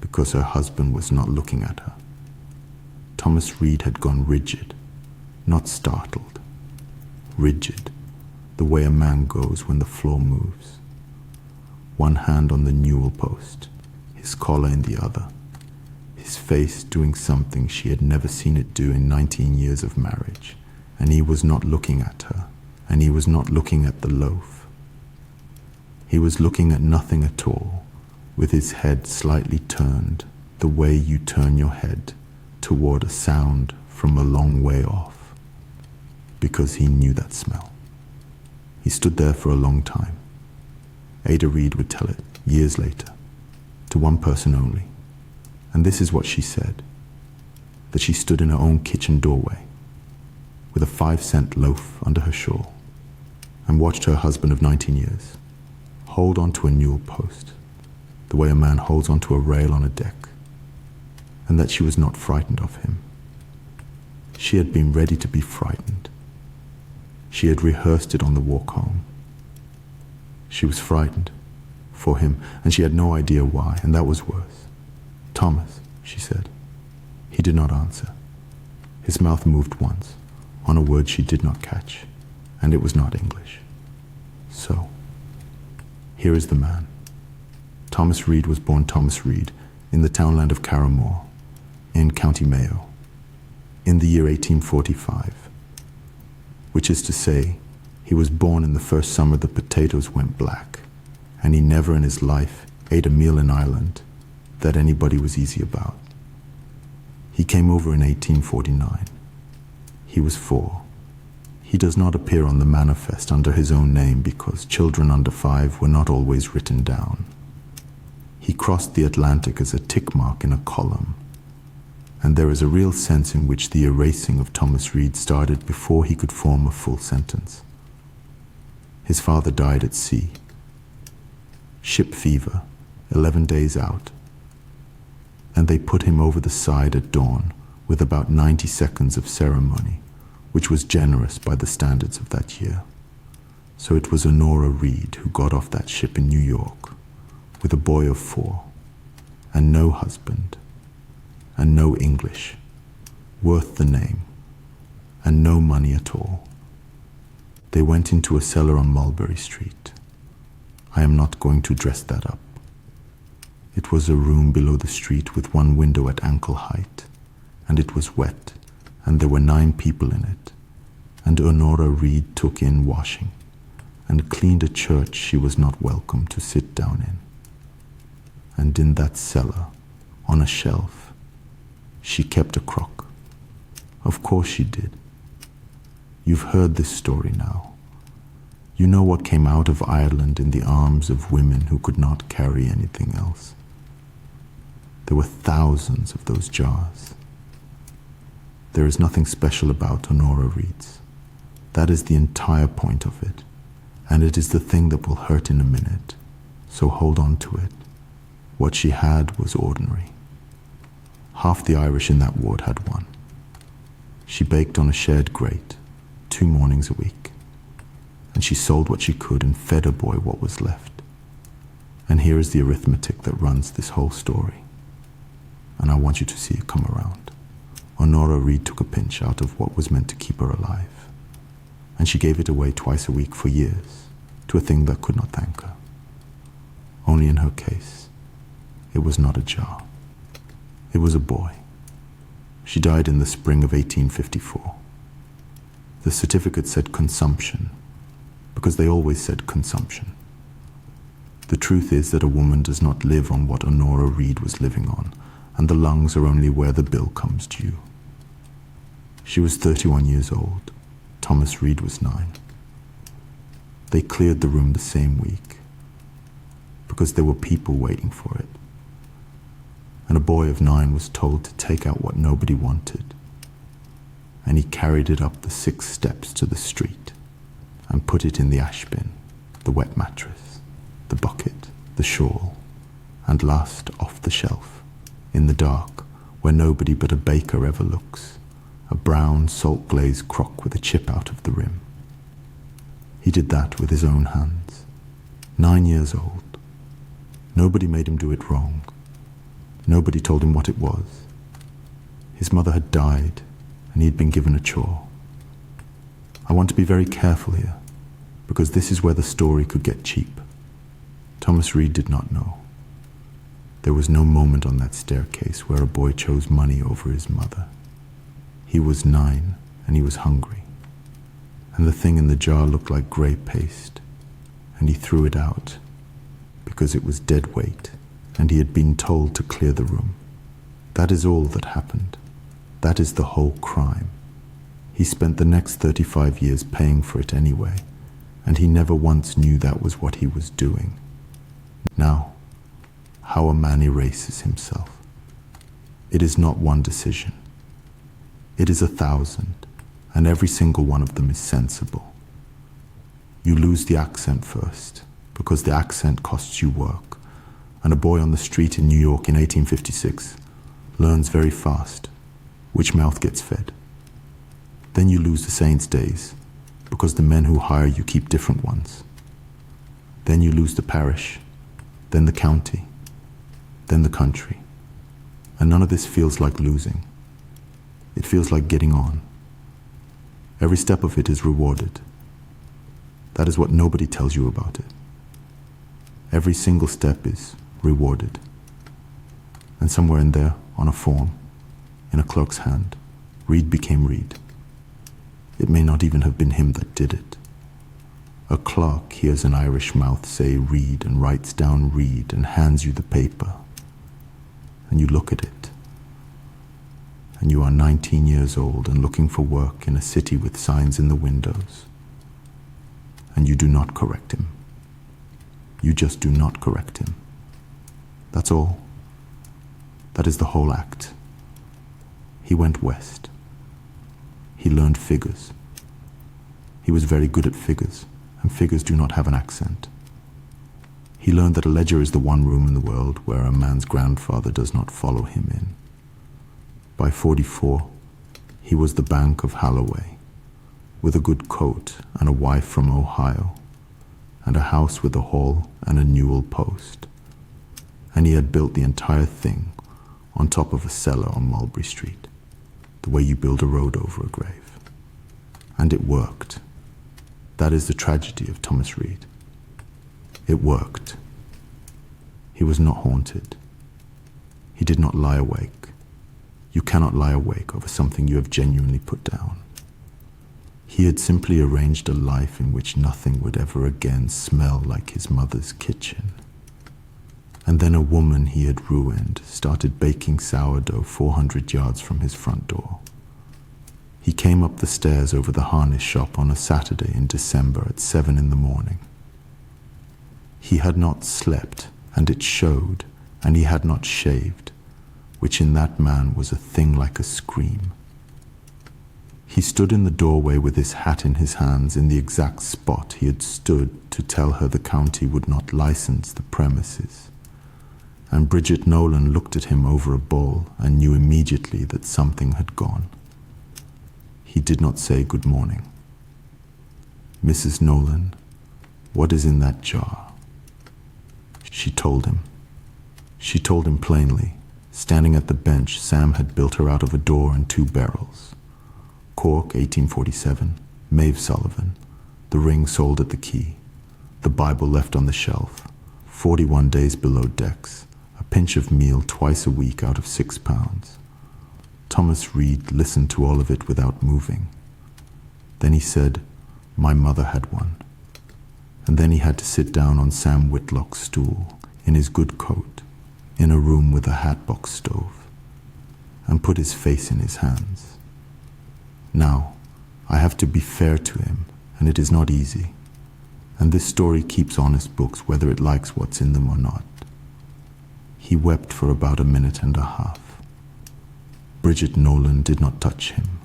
because her husband was not looking at her. Thomas Reed had gone rigid, not startled. Rigid, the way a man goes when the floor moves. One hand on the newel post, his collar in the other, his face doing something she had never seen it do in 19 years of marriage, and he was not looking at her, and he was not looking at the loaf. He was looking at nothing at all, with his head slightly turned, the way you turn your head toward a sound from a long way off, because he knew that smell. He stood there for a long time. Ada Reed would tell it, years later, to one person only. And this is what she said, that she stood in her own kitchen doorway, with a 5-cent loaf under her shawl, and watched her husband of 19 years hold onto a newel post, the way a man holds onto a rail on a deck, and that she was not frightened of him. She had been ready to be frightened. She had rehearsed it on the walk home. She was frightened for him, and she had no idea why, and that was worse. "Thomas," she said. He did not answer. His mouth moved once, on a word she did not catch, and it was not English. So, here is the man. Thomas Reed was born Thomas Reed in the townland of Carramore, in County Mayo, in the year 1845, which is to say, he was born in the first summer the potatoes went black, and he never in his life ate a meal in Ireland that anybody was easy about. He came over in 1849. He was 4. He does not appear on the manifest under his own name because children under 5 were not always written down. He crossed the Atlantic as a tick mark in a column, and there is a real sense in which the erasing of Thomas Reed started before he could form a full sentence. His father died at sea. Ship fever, 11 days out, and they put him over the side at dawn with about 90 seconds of ceremony, which was generous by the standards of that year. So it was Honora Reed who got off that ship in New York with a boy of 4, and no husband, and no English, worth the name, and no money at all. They went into a cellar on Mulberry Street. I am not going to dress that up. It was a room below the street with one window at ankle height, and it was wet, and there were 9 people in it, and Honora Reed took in washing, and cleaned a church she was not welcome to sit down in. And in that cellar, on a shelf, she kept a crock. Of course she did. You've heard this story now. You know what came out of Ireland in the arms of women who could not carry anything else. There were thousands of those jars. There is nothing special about Honora Reed's. That is the entire point of it, and it is the thing that will hurt in a minute, so hold on to it. What she had was ordinary. Half the Irish in that ward had one. She baked on a shared grate, 2 mornings a week, and she sold what she could and fed a boy what was left. And here is the arithmetic that runs this whole story, and I want you to see it come around. Honora Reed took a pinch out of what was meant to keep her alive, and she gave it away twice a week for years to a thing that could not thank her. Only in her case, it was not a jar. It was a boy. She died in the spring of 1854. The certificate said consumption, because they always said consumption. The truth is that a woman does not live on what Honora Reed was living on, and the lungs are only where the bill comes due. She was 31 years old. Thomas Reed was 9. They cleared the room the same week, because there were people waiting for it. And a boy of 9 was told to take out what nobody wanted, and he carried it up the 6 steps to the street and put it in the ash bin, the wet mattress, the bucket, the shawl, and last off the shelf, in the dark, where nobody but a baker ever looks, a brown salt-glazed crock with a chip out of the rim. He did that with his own hands. 9 years old. Nobody made him do it wrong. Nobody told him what it was. His mother had died, and he had been given a chore. I want to be very careful here, because this is where the story could get cheap. Thomas Reed did not know. There was no moment on that staircase where a boy chose money over his mother. He was 9, and he was hungry. And the thing in the jar looked like grey paste, and he threw it out, because it was dead weight, and he had been told to clear the room. That is all that happened. That is the whole crime. He spent the next 35 years paying for it anyway, and he never once knew that was what he was doing. Now, how a man erases himself. It is not one decision. It is 1,000, and every single one of them is sensible. You lose the accent first, because the accent costs you work, and a boy on the street in New York in 1856 learns very fast which mouth gets fed. Then you lose the saints' days, because the men who hire you keep different ones. Then you lose the parish, then the county, then the country. And none of this feels like losing. It feels like getting on. Every step of it is rewarded. That is what nobody tells you about it. Every single step is rewarded. And somewhere in there, on a form, in a clerk's hand, Reed became Reed. It may not even have been him that did it. A clerk hears an Irish mouth say read and writes down read and hands you the paper. And you look at it. And you are 19 years old and looking for work in a city with signs in the windows. And you do not correct him. You just do not correct him. That's all. That is the whole act. He went west. He learned figures. He was very good at figures, and figures do not have an accent. He learned that a ledger is the one room in the world where a man's grandfather does not follow him in. By 44, he was the Bank of Holloway, with a good coat and a wife from Ohio, and a house with a hall and a newel post. And he had built the entire thing on top of a cellar on Mulberry Street, the way you build a road over a grave. And it worked. That is the tragedy of Thomas Reid. It worked. He was not haunted. He did not lie awake. You cannot lie awake over something you have genuinely put down. He had simply arranged a life in which nothing would ever again smell like his mother's kitchen. And then a woman he had ruined started baking sourdough 400 yards from his front door. He came up the stairs over the harness shop on a Saturday in December at 7 in the morning. He had not slept, and it showed, and he had not shaved, which in that man was a thing like a scream. He stood in the doorway with his hat in his hands in the exact spot he had stood to tell her the county would not license the premises. And Bridget Nolan looked at him over a bowl and knew immediately that something had gone. He did not say good morning. "Mrs. Nolan, what is in that jar?" She told him. She told him plainly. Standing at the bench, Sam had built her out of a door and 2 barrels. Cork, 1847, Maeve Sullivan, the ring sold at the quay, the Bible left on the shelf, 41 days below decks, a pinch of meal twice a week out of £6. Thomas Reid listened to all of it without moving. Then he said, "My mother had one." And then he had to sit down on Sam Whitlock's stool, in his good coat, in a room with a hatbox stove, and put his face in his hands. Now, I have to be fair to him, and it is not easy. And this story keeps honest books whether it likes what's in them or not. He wept for about a minute and a half. Bridget Nolan did not touch him.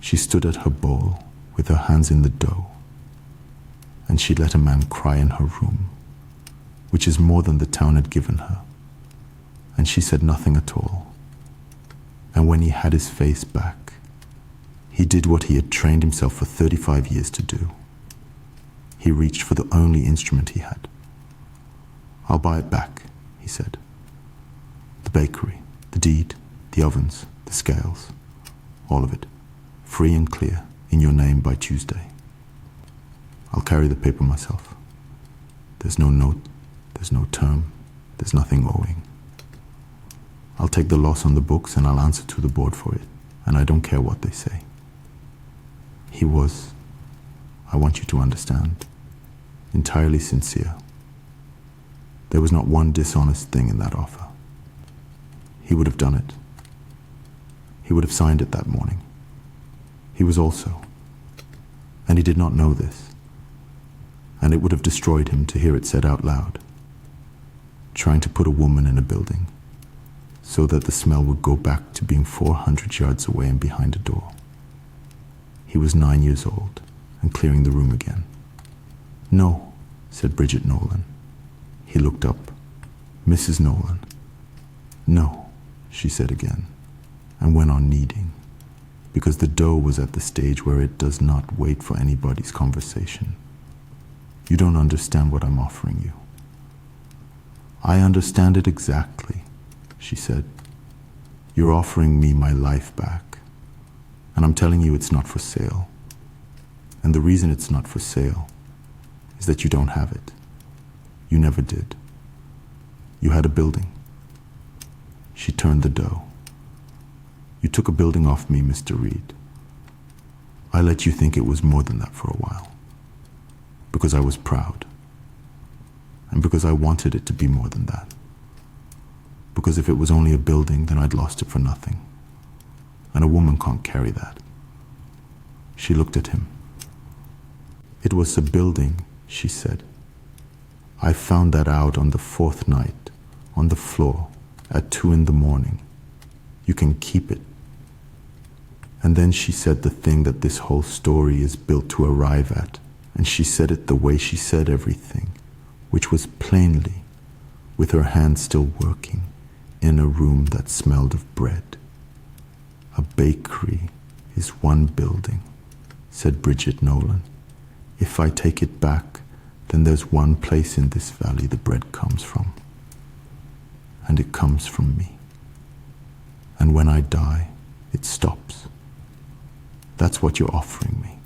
She stood at her bowl with her hands in the dough, and she let a man cry in her room, which is more than the town had given her, and she said nothing at all. And when he had his face back, he did what he had trained himself for 35 years to do. He reached for the only instrument he had. "I'll buy it back," he said. "The bakery, the deed, the ovens, the scales, all of it, free and clear, in your name by Tuesday. I'll carry the paper myself. There's no note, there's no term, there's nothing owing. I'll take the loss on the books and I'll answer to the board for it, and I don't care what they say." He was, I want you to understand, entirely sincere. There was not one dishonest thing in that offer. He would have done it. He would have signed it that morning. He was also, and he did not know this, and it would have destroyed him to hear it said out loud, trying to put a woman in a building so that the smell would go back to being 400 yards away and behind a door. He was 9 years old and clearing the room again. "No," said Bridget Nolan. He looked up. "Mrs. Nolan." "No," she said again, and went on kneading, because the dough was at the stage where it does not wait for anybody's conversation. "You don't understand what I'm offering you." "I understand it exactly," she said. "You're offering me my life back, and I'm telling you it's not for sale. And the reason it's not for sale is that you don't have it. You never did. You had a building." She turned the dough. "You took a building off me, Mr. Reid. I let you think it was more than that for a while, because I was proud, and because I wanted it to be more than that. Because if it was only a building, then I'd lost it for nothing, and a woman can't carry that." She looked at him. "It was a building," she said. "I found that out on the 4th night, on the floor, at 2 in the morning. You can keep it." And then she said the thing that this whole story is built to arrive at, and she said it the way she said everything, which was plainly, with her hand still working, in a room that smelled of bread. A bakery is one building, said Bridget Nolan. If I take it back, then there's one place in this valley the bread comes from. And it comes from me. And when I die, it stops. That's what you're offering me.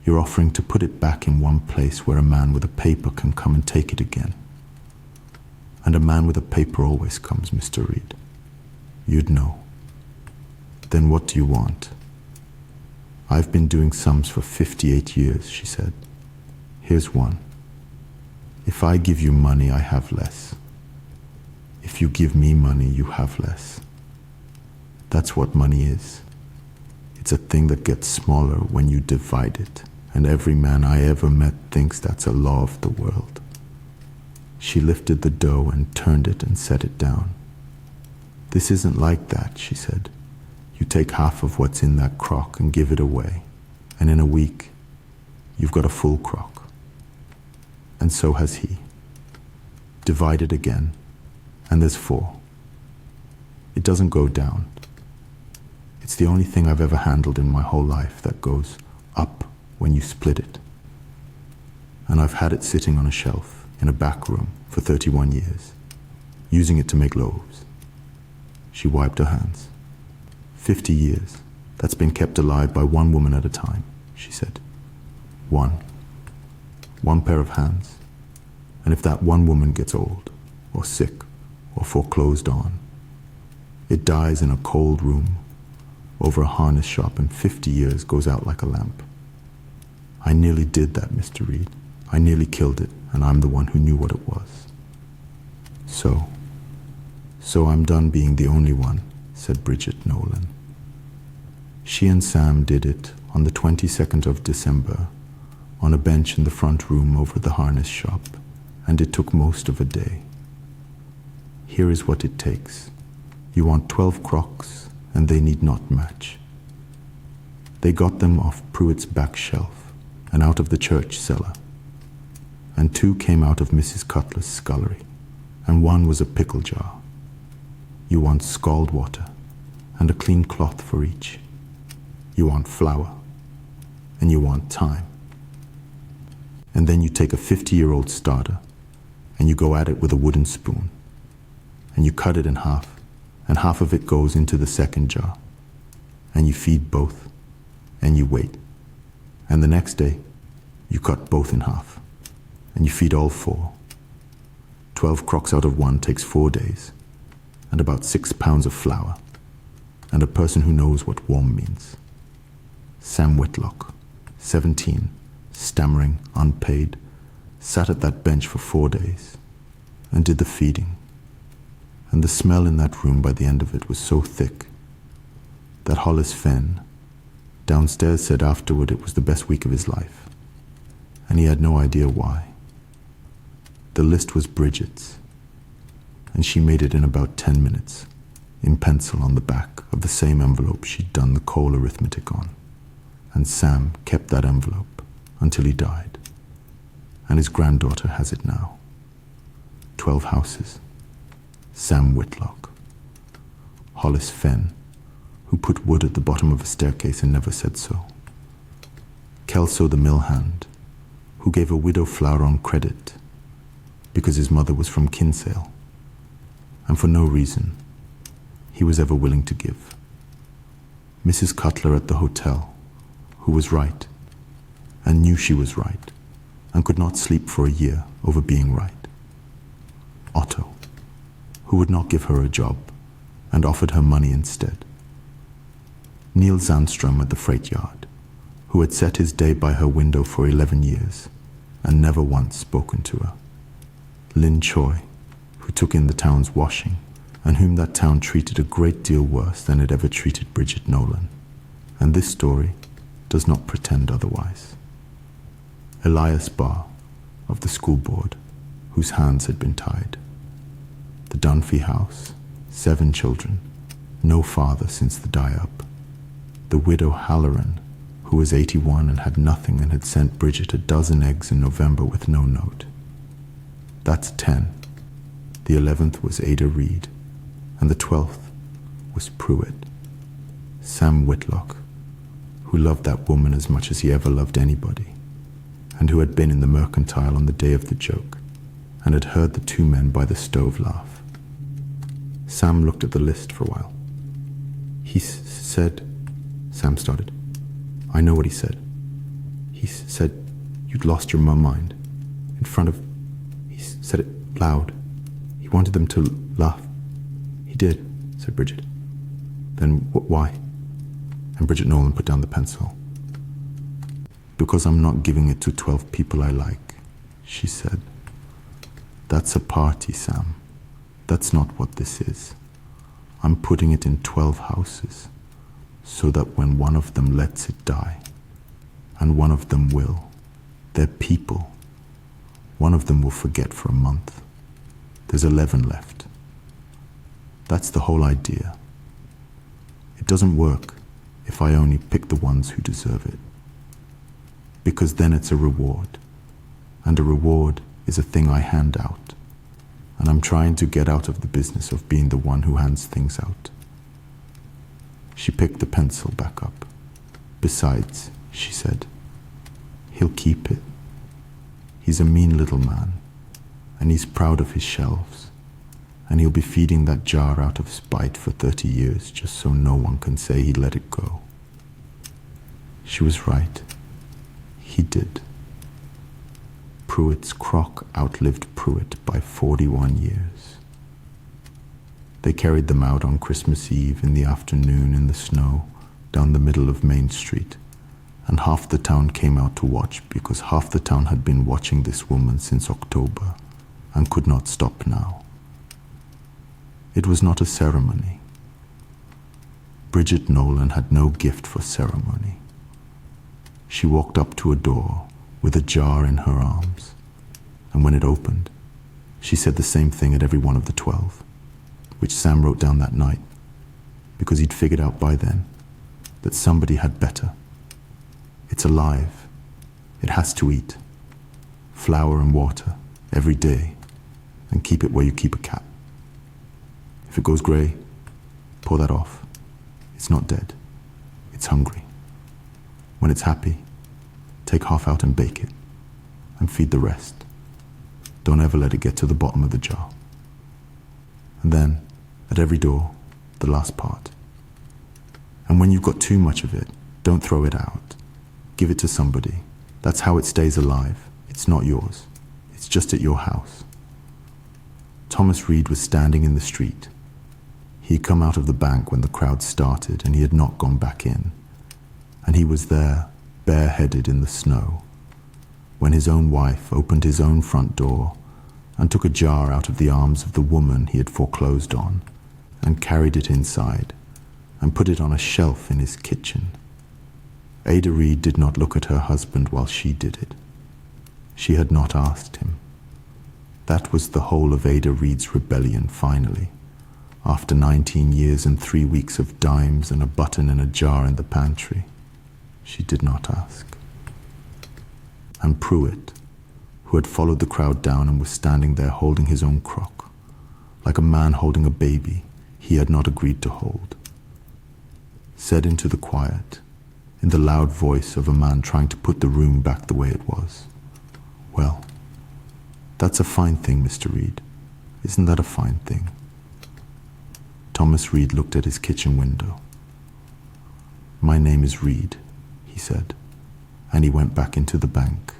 You're offering to put it back in one place where a man with a paper can come and take it again. And a man with a paper always comes, Mr. Reed. You'd know. Then what do you want? I've been doing sums for 58 years, she said. Here's one. If I give you money, I have less. If you give me money, you have less. That's what money is. It's a thing that gets smaller when you divide it, and every man I ever met thinks that's a law of the world. She lifted the dough and turned it and set it down. This isn't like that, she said. You take half of what's in that crock and give it away, and in a week, you've got a full crock. And so has he. Divide it again, and there's 4. It doesn't go down. It's the only thing I've ever handled in my whole life that goes up when you split it. And I've had it sitting on a shelf in a back room for 31 years, using it to make loaves. She wiped her hands. 50 years. That's been kept alive by one woman at a time, she said. One pair of hands. And if that one woman gets old, or sick, or foreclosed on, it dies in a cold room over a harness shop and 50 years goes out like a lamp. I nearly did that, Mr. Reed. I nearly killed it, and I'm the one who knew what it was. So I'm done being the only one, said Bridget Nolan. She and Sam did it on the 22nd of December on a bench in the front room over the harness shop, and it took most of a day. Here is what it takes. You want 12 crocks, and they need not match. They got them off Pruitt's back shelf and out of the church cellar, and 2 came out of Mrs. Cutler's scullery, and 1 was a pickle jar. You want scald water, and a clean cloth for each. You want flour, and you want time. And then you take a 50-year-old starter, and you go at it with a wooden spoon, and you cut it in half, and half of it goes into the second jar, and you feed both, and you wait. And the next day, you cut both in half, and you feed all 4. 12 crocks out of 1 takes 4 days, and about 6 pounds of flour, and a person who knows what warm means. Sam Whitlock, 17, stammering, unpaid, sat at that bench for 4 days, and did the feeding. And the smell in that room by the end of it was so thick that Hollis Fenn downstairs said afterward it was the best week of his life, and he had no idea why. The list was Bridget's, and she made it in about 10 minutes, in pencil on the back of the same envelope she'd done the coal arithmetic on. And Sam kept that envelope until he died, and his granddaughter has it now. 12 houses. Sam Whitlock. Hollis Fenn, who put wood at the bottom of a staircase and never said so. Kelso the mill hand, who gave a widow flour on credit because his mother was from Kinsale, and for no reason he was ever willing to give. Mrs. Cutler at the hotel, who was right, and knew she was right, and could not sleep for a year over being right. Otto, who would not give her a job, and offered her money instead. Neil Zandstrom at the freight yard, who had set his day by her window for 11 years, and never once spoken to her. Lynn Choi, who took in the town's washing, and whom that town treated a great deal worse than it ever treated Bridget Nolan. And this story does not pretend otherwise. Elias Barr, of the school board, whose hands had been tied. The Dunphy house, 7 children, no father since the die-up. The widow Halloran, who was 81 and had nothing and had sent Bridget a dozen eggs in November with no note. That's 10. The 11th was Ada Reed, and the 12th was Pruitt. Sam Whitlock, who loved that woman as much as he ever loved anybody, and who had been in the mercantile on the day of the joke, and had heard the two men by the stove laugh. Sam looked at the list for a while. He said, Sam started. I know what he said. He said, you'd lost your mind. In front of, he said it loud. He wanted them to laugh. He did, said Bridget. Then why? And Bridget Nolan put down the pencil. Because I'm not giving it to 12 people I like, she said. That's a party, Sam. That's not what this is. I'm putting it in 12 houses, so that when one of them lets it die, and one of them will, they're people. One of them will forget for a month. There's 11 left. That's the whole idea. It doesn't work if I only pick the ones who deserve it. Because then it's a reward, and a reward is a thing I hand out, and I'm trying to get out of the business of being the one who hands things out. She picked the pencil back up. Besides, she said, he'll keep it. He's a mean little man, and he's proud of his shelves, and he'll be feeding that jar out of spite for 30 years just so no one can say he let it go. She was right. He did. Pruitt's crock outlived Pruitt by 41 years. They carried them out on Christmas Eve in the afternoon in the snow down the middle of Main Street, and half the town came out to watch because half the town had been watching this woman since October and could not stop now. It was not a ceremony. Bridget Nolan had no gift for ceremony. She walked up to a door with a jar in her arms, and when it opened, she said the same thing at every one of the 12, which Sam wrote down that night, because he'd figured out by then that somebody had better. It's alive. It has to eat. Flour and water every day, and keep it where you keep a cat. If it goes grey, pour that off. It's not dead. It's hungry. When it's happy, take half out and bake it, and feed the rest. Don't ever let it get to the bottom of the jar. And then, at every door, the last part. And when you've got too much of it, don't throw it out. Give it to somebody. That's how it stays alive. It's not yours. It's just at your house. Thomas Reed was standing in the street. He had come out of the bank when the crowd started, and he had not gone back in. And he was there, bareheaded in the snow, when his own wife opened his own front door and took a jar out of the arms of the woman he had foreclosed on and carried it inside and put it on a shelf in his kitchen. Ada Reed did not look at her husband while she did it. She had not asked him. That was the whole of Ada Reed's rebellion finally, after 19 years and 3 weeks of dimes and a button in a jar in the pantry. She did not ask. And Pruitt, who had followed the crowd down and was standing there holding his own crock, like a man holding a baby he had not agreed to hold, said into the quiet, in the loud voice of a man trying to put the room back the way it was, "Well, that's a fine thing, Mr. Reed. Isn't that a fine thing?" Thomas Reed looked at his kitchen window. "My name is Reed," he said, and he went back into the bank.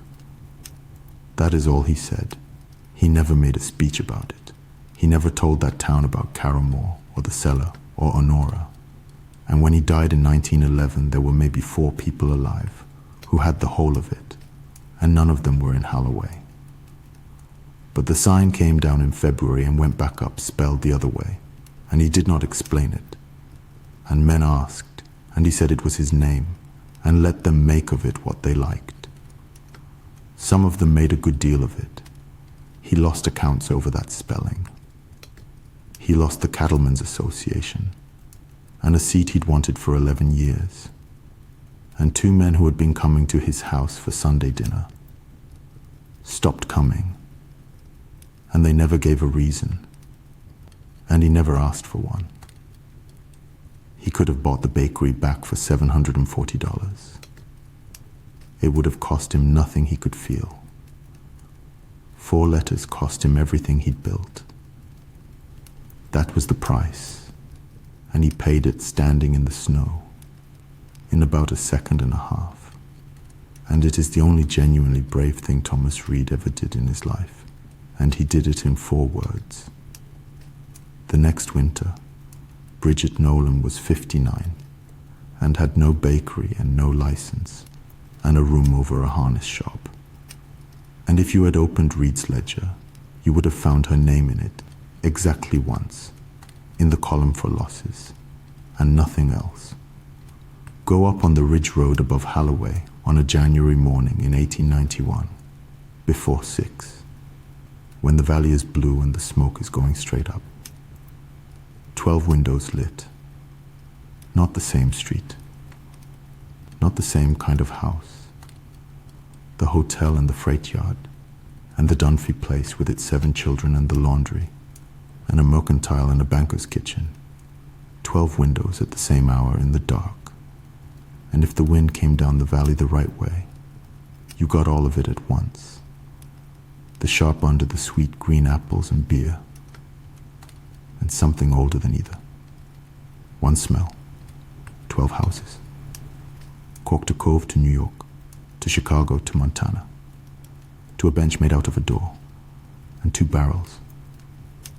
That is all he said. He never made a speech about it. He never told that town about Carrowmore or the cellar or Honora. And when he died in 1911, there were maybe 4 people alive who had the whole of it, and none of them were in Holloway. But the sign came down in February and went back up spelled the other way, and he did not explain it. And men asked, and he said it was his name, and let them make of it what they liked. Some of them made a good deal of it. He lost accounts over that spelling. He lost the Cattlemen's Association, and a seat he'd wanted for 11 years, and 2 men who had been coming to his house for Sunday dinner stopped coming, and they never gave a reason, and he never asked for one. He could have bought the bakery back for $740. It would have cost him nothing he could feel. 4 letters cost him everything he'd built. That was the price, and he paid it standing in the snow, in about a second and a half. And it is the only genuinely brave thing Thomas Reed ever did in his life, and he did it in 4 words. The next winter, Bridget Nolan was 59 and had no bakery and no license and a room over a harness shop. And if you had opened Reed's ledger, you would have found her name in it exactly once, in the column for losses, and nothing else. Go up on the ridge road above Halloway on a January morning in 1891, before 6, when the valley is blue and the smoke is going straight up. 12 windows lit. Not the same street. Not the same kind of house. The hotel and the freight yard, and the Dunphy place with its 7 children and the laundry, and a mercantile and a banker's kitchen. 12 windows at the same hour in the dark. And if the wind came down the valley the right way, you got all of it at once. The shop under the sweet green apples and beer, and something older than either. One smell, 12 houses. Cork to Cove to New York, to Chicago to Montana, to a bench made out of a door, and 2 barrels.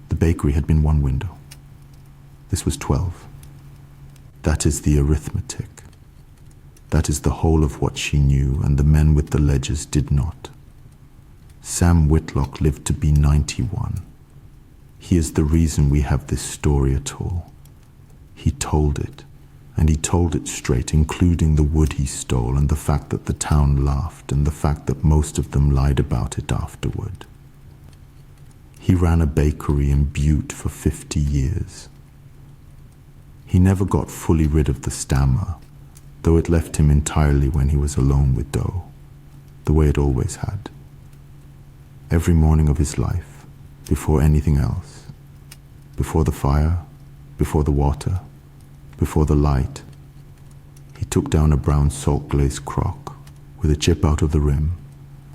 The bakery had been 1 window. This was 12. That is the arithmetic. That is the whole of what she knew, and the men with the ledgers did not. Sam Whitlock lived to be 91. He is the reason we have this story at all. He told it, and he told it straight, including the wood he stole, and the fact that the town laughed, and the fact that most of them lied about it afterward. He ran a bakery in Butte for 50 years. He never got fully rid of the stammer, though it left him entirely when he was alone with dough, the way it always had. Every morning of his life, before anything else, before the fire, before the water, before the light, he took down a brown salt-glazed crock with a chip out of the rim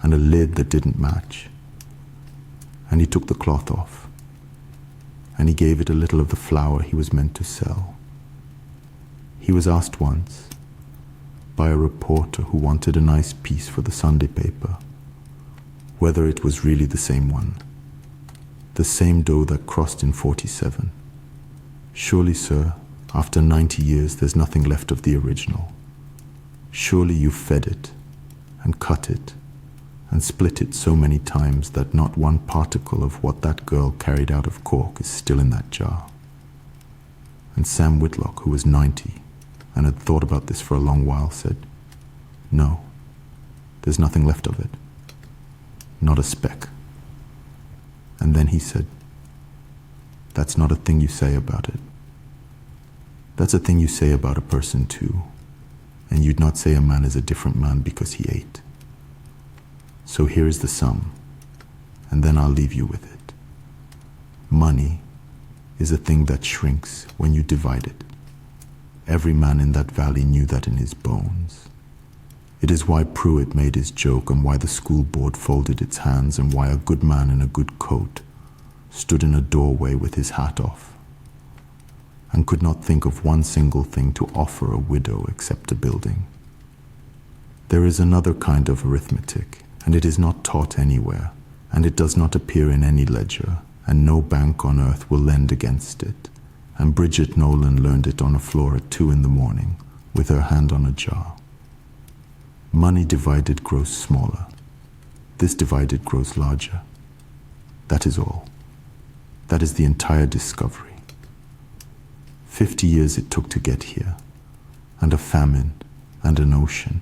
and a lid that didn't match. And he took the cloth off, and he gave it a little of the flour he was meant to sell. He was asked once, by a reporter who wanted a nice piece for the Sunday paper, whether it was really the same one, the same dough that crossed in 47. Surely, sir, after 90 years there's nothing left of the original. Surely you fed it, and cut it, and split it so many times that not one particle of what that girl carried out of Cork is still in that jar. And Sam Whitlock, who was 90, and had thought about this for a long while, said, "No, there's nothing left of it. Not a speck." And then he said, "That's not a thing you say about it. That's a thing you say about a person too, and you'd not say a man is a different man because he ate. So here is the sum, and then I'll leave you with it. Money is a thing that shrinks when you divide it. Every man in that valley knew that in his bones. It is why Pruitt made his joke, and why the school board folded its hands, and why a good man in a good coat stood in a doorway with his hat off, and could not think of one single thing to offer a widow except a building. There is another kind of arithmetic, and it is not taught anywhere, and it does not appear in any ledger, and no bank on earth will lend against it. And Bridget Nolan learned it on a floor at 2 a.m, with her hand on a jar. Money divided grows smaller. This divided grows larger. That is all. That is the entire discovery. 50 years it took to get here, and a famine, and an ocean,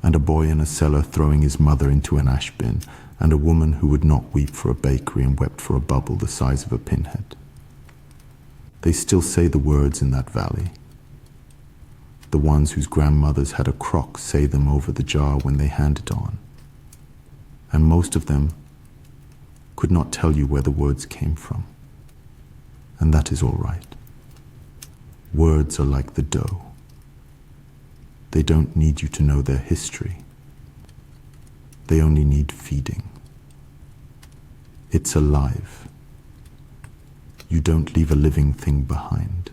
and a boy in a cellar throwing his mother into an ash bin, and a woman who would not weep for a bakery and wept for a bubble the size of a pinhead. They still say the words in that valley. The ones whose grandmothers had a crock say them over the jar when they hand it on. And most of them could not tell you where the words came from. And that is all right. Words are like the dough. They don't need you to know their history. They only need feeding. It's alive. You don't leave a living thing behind.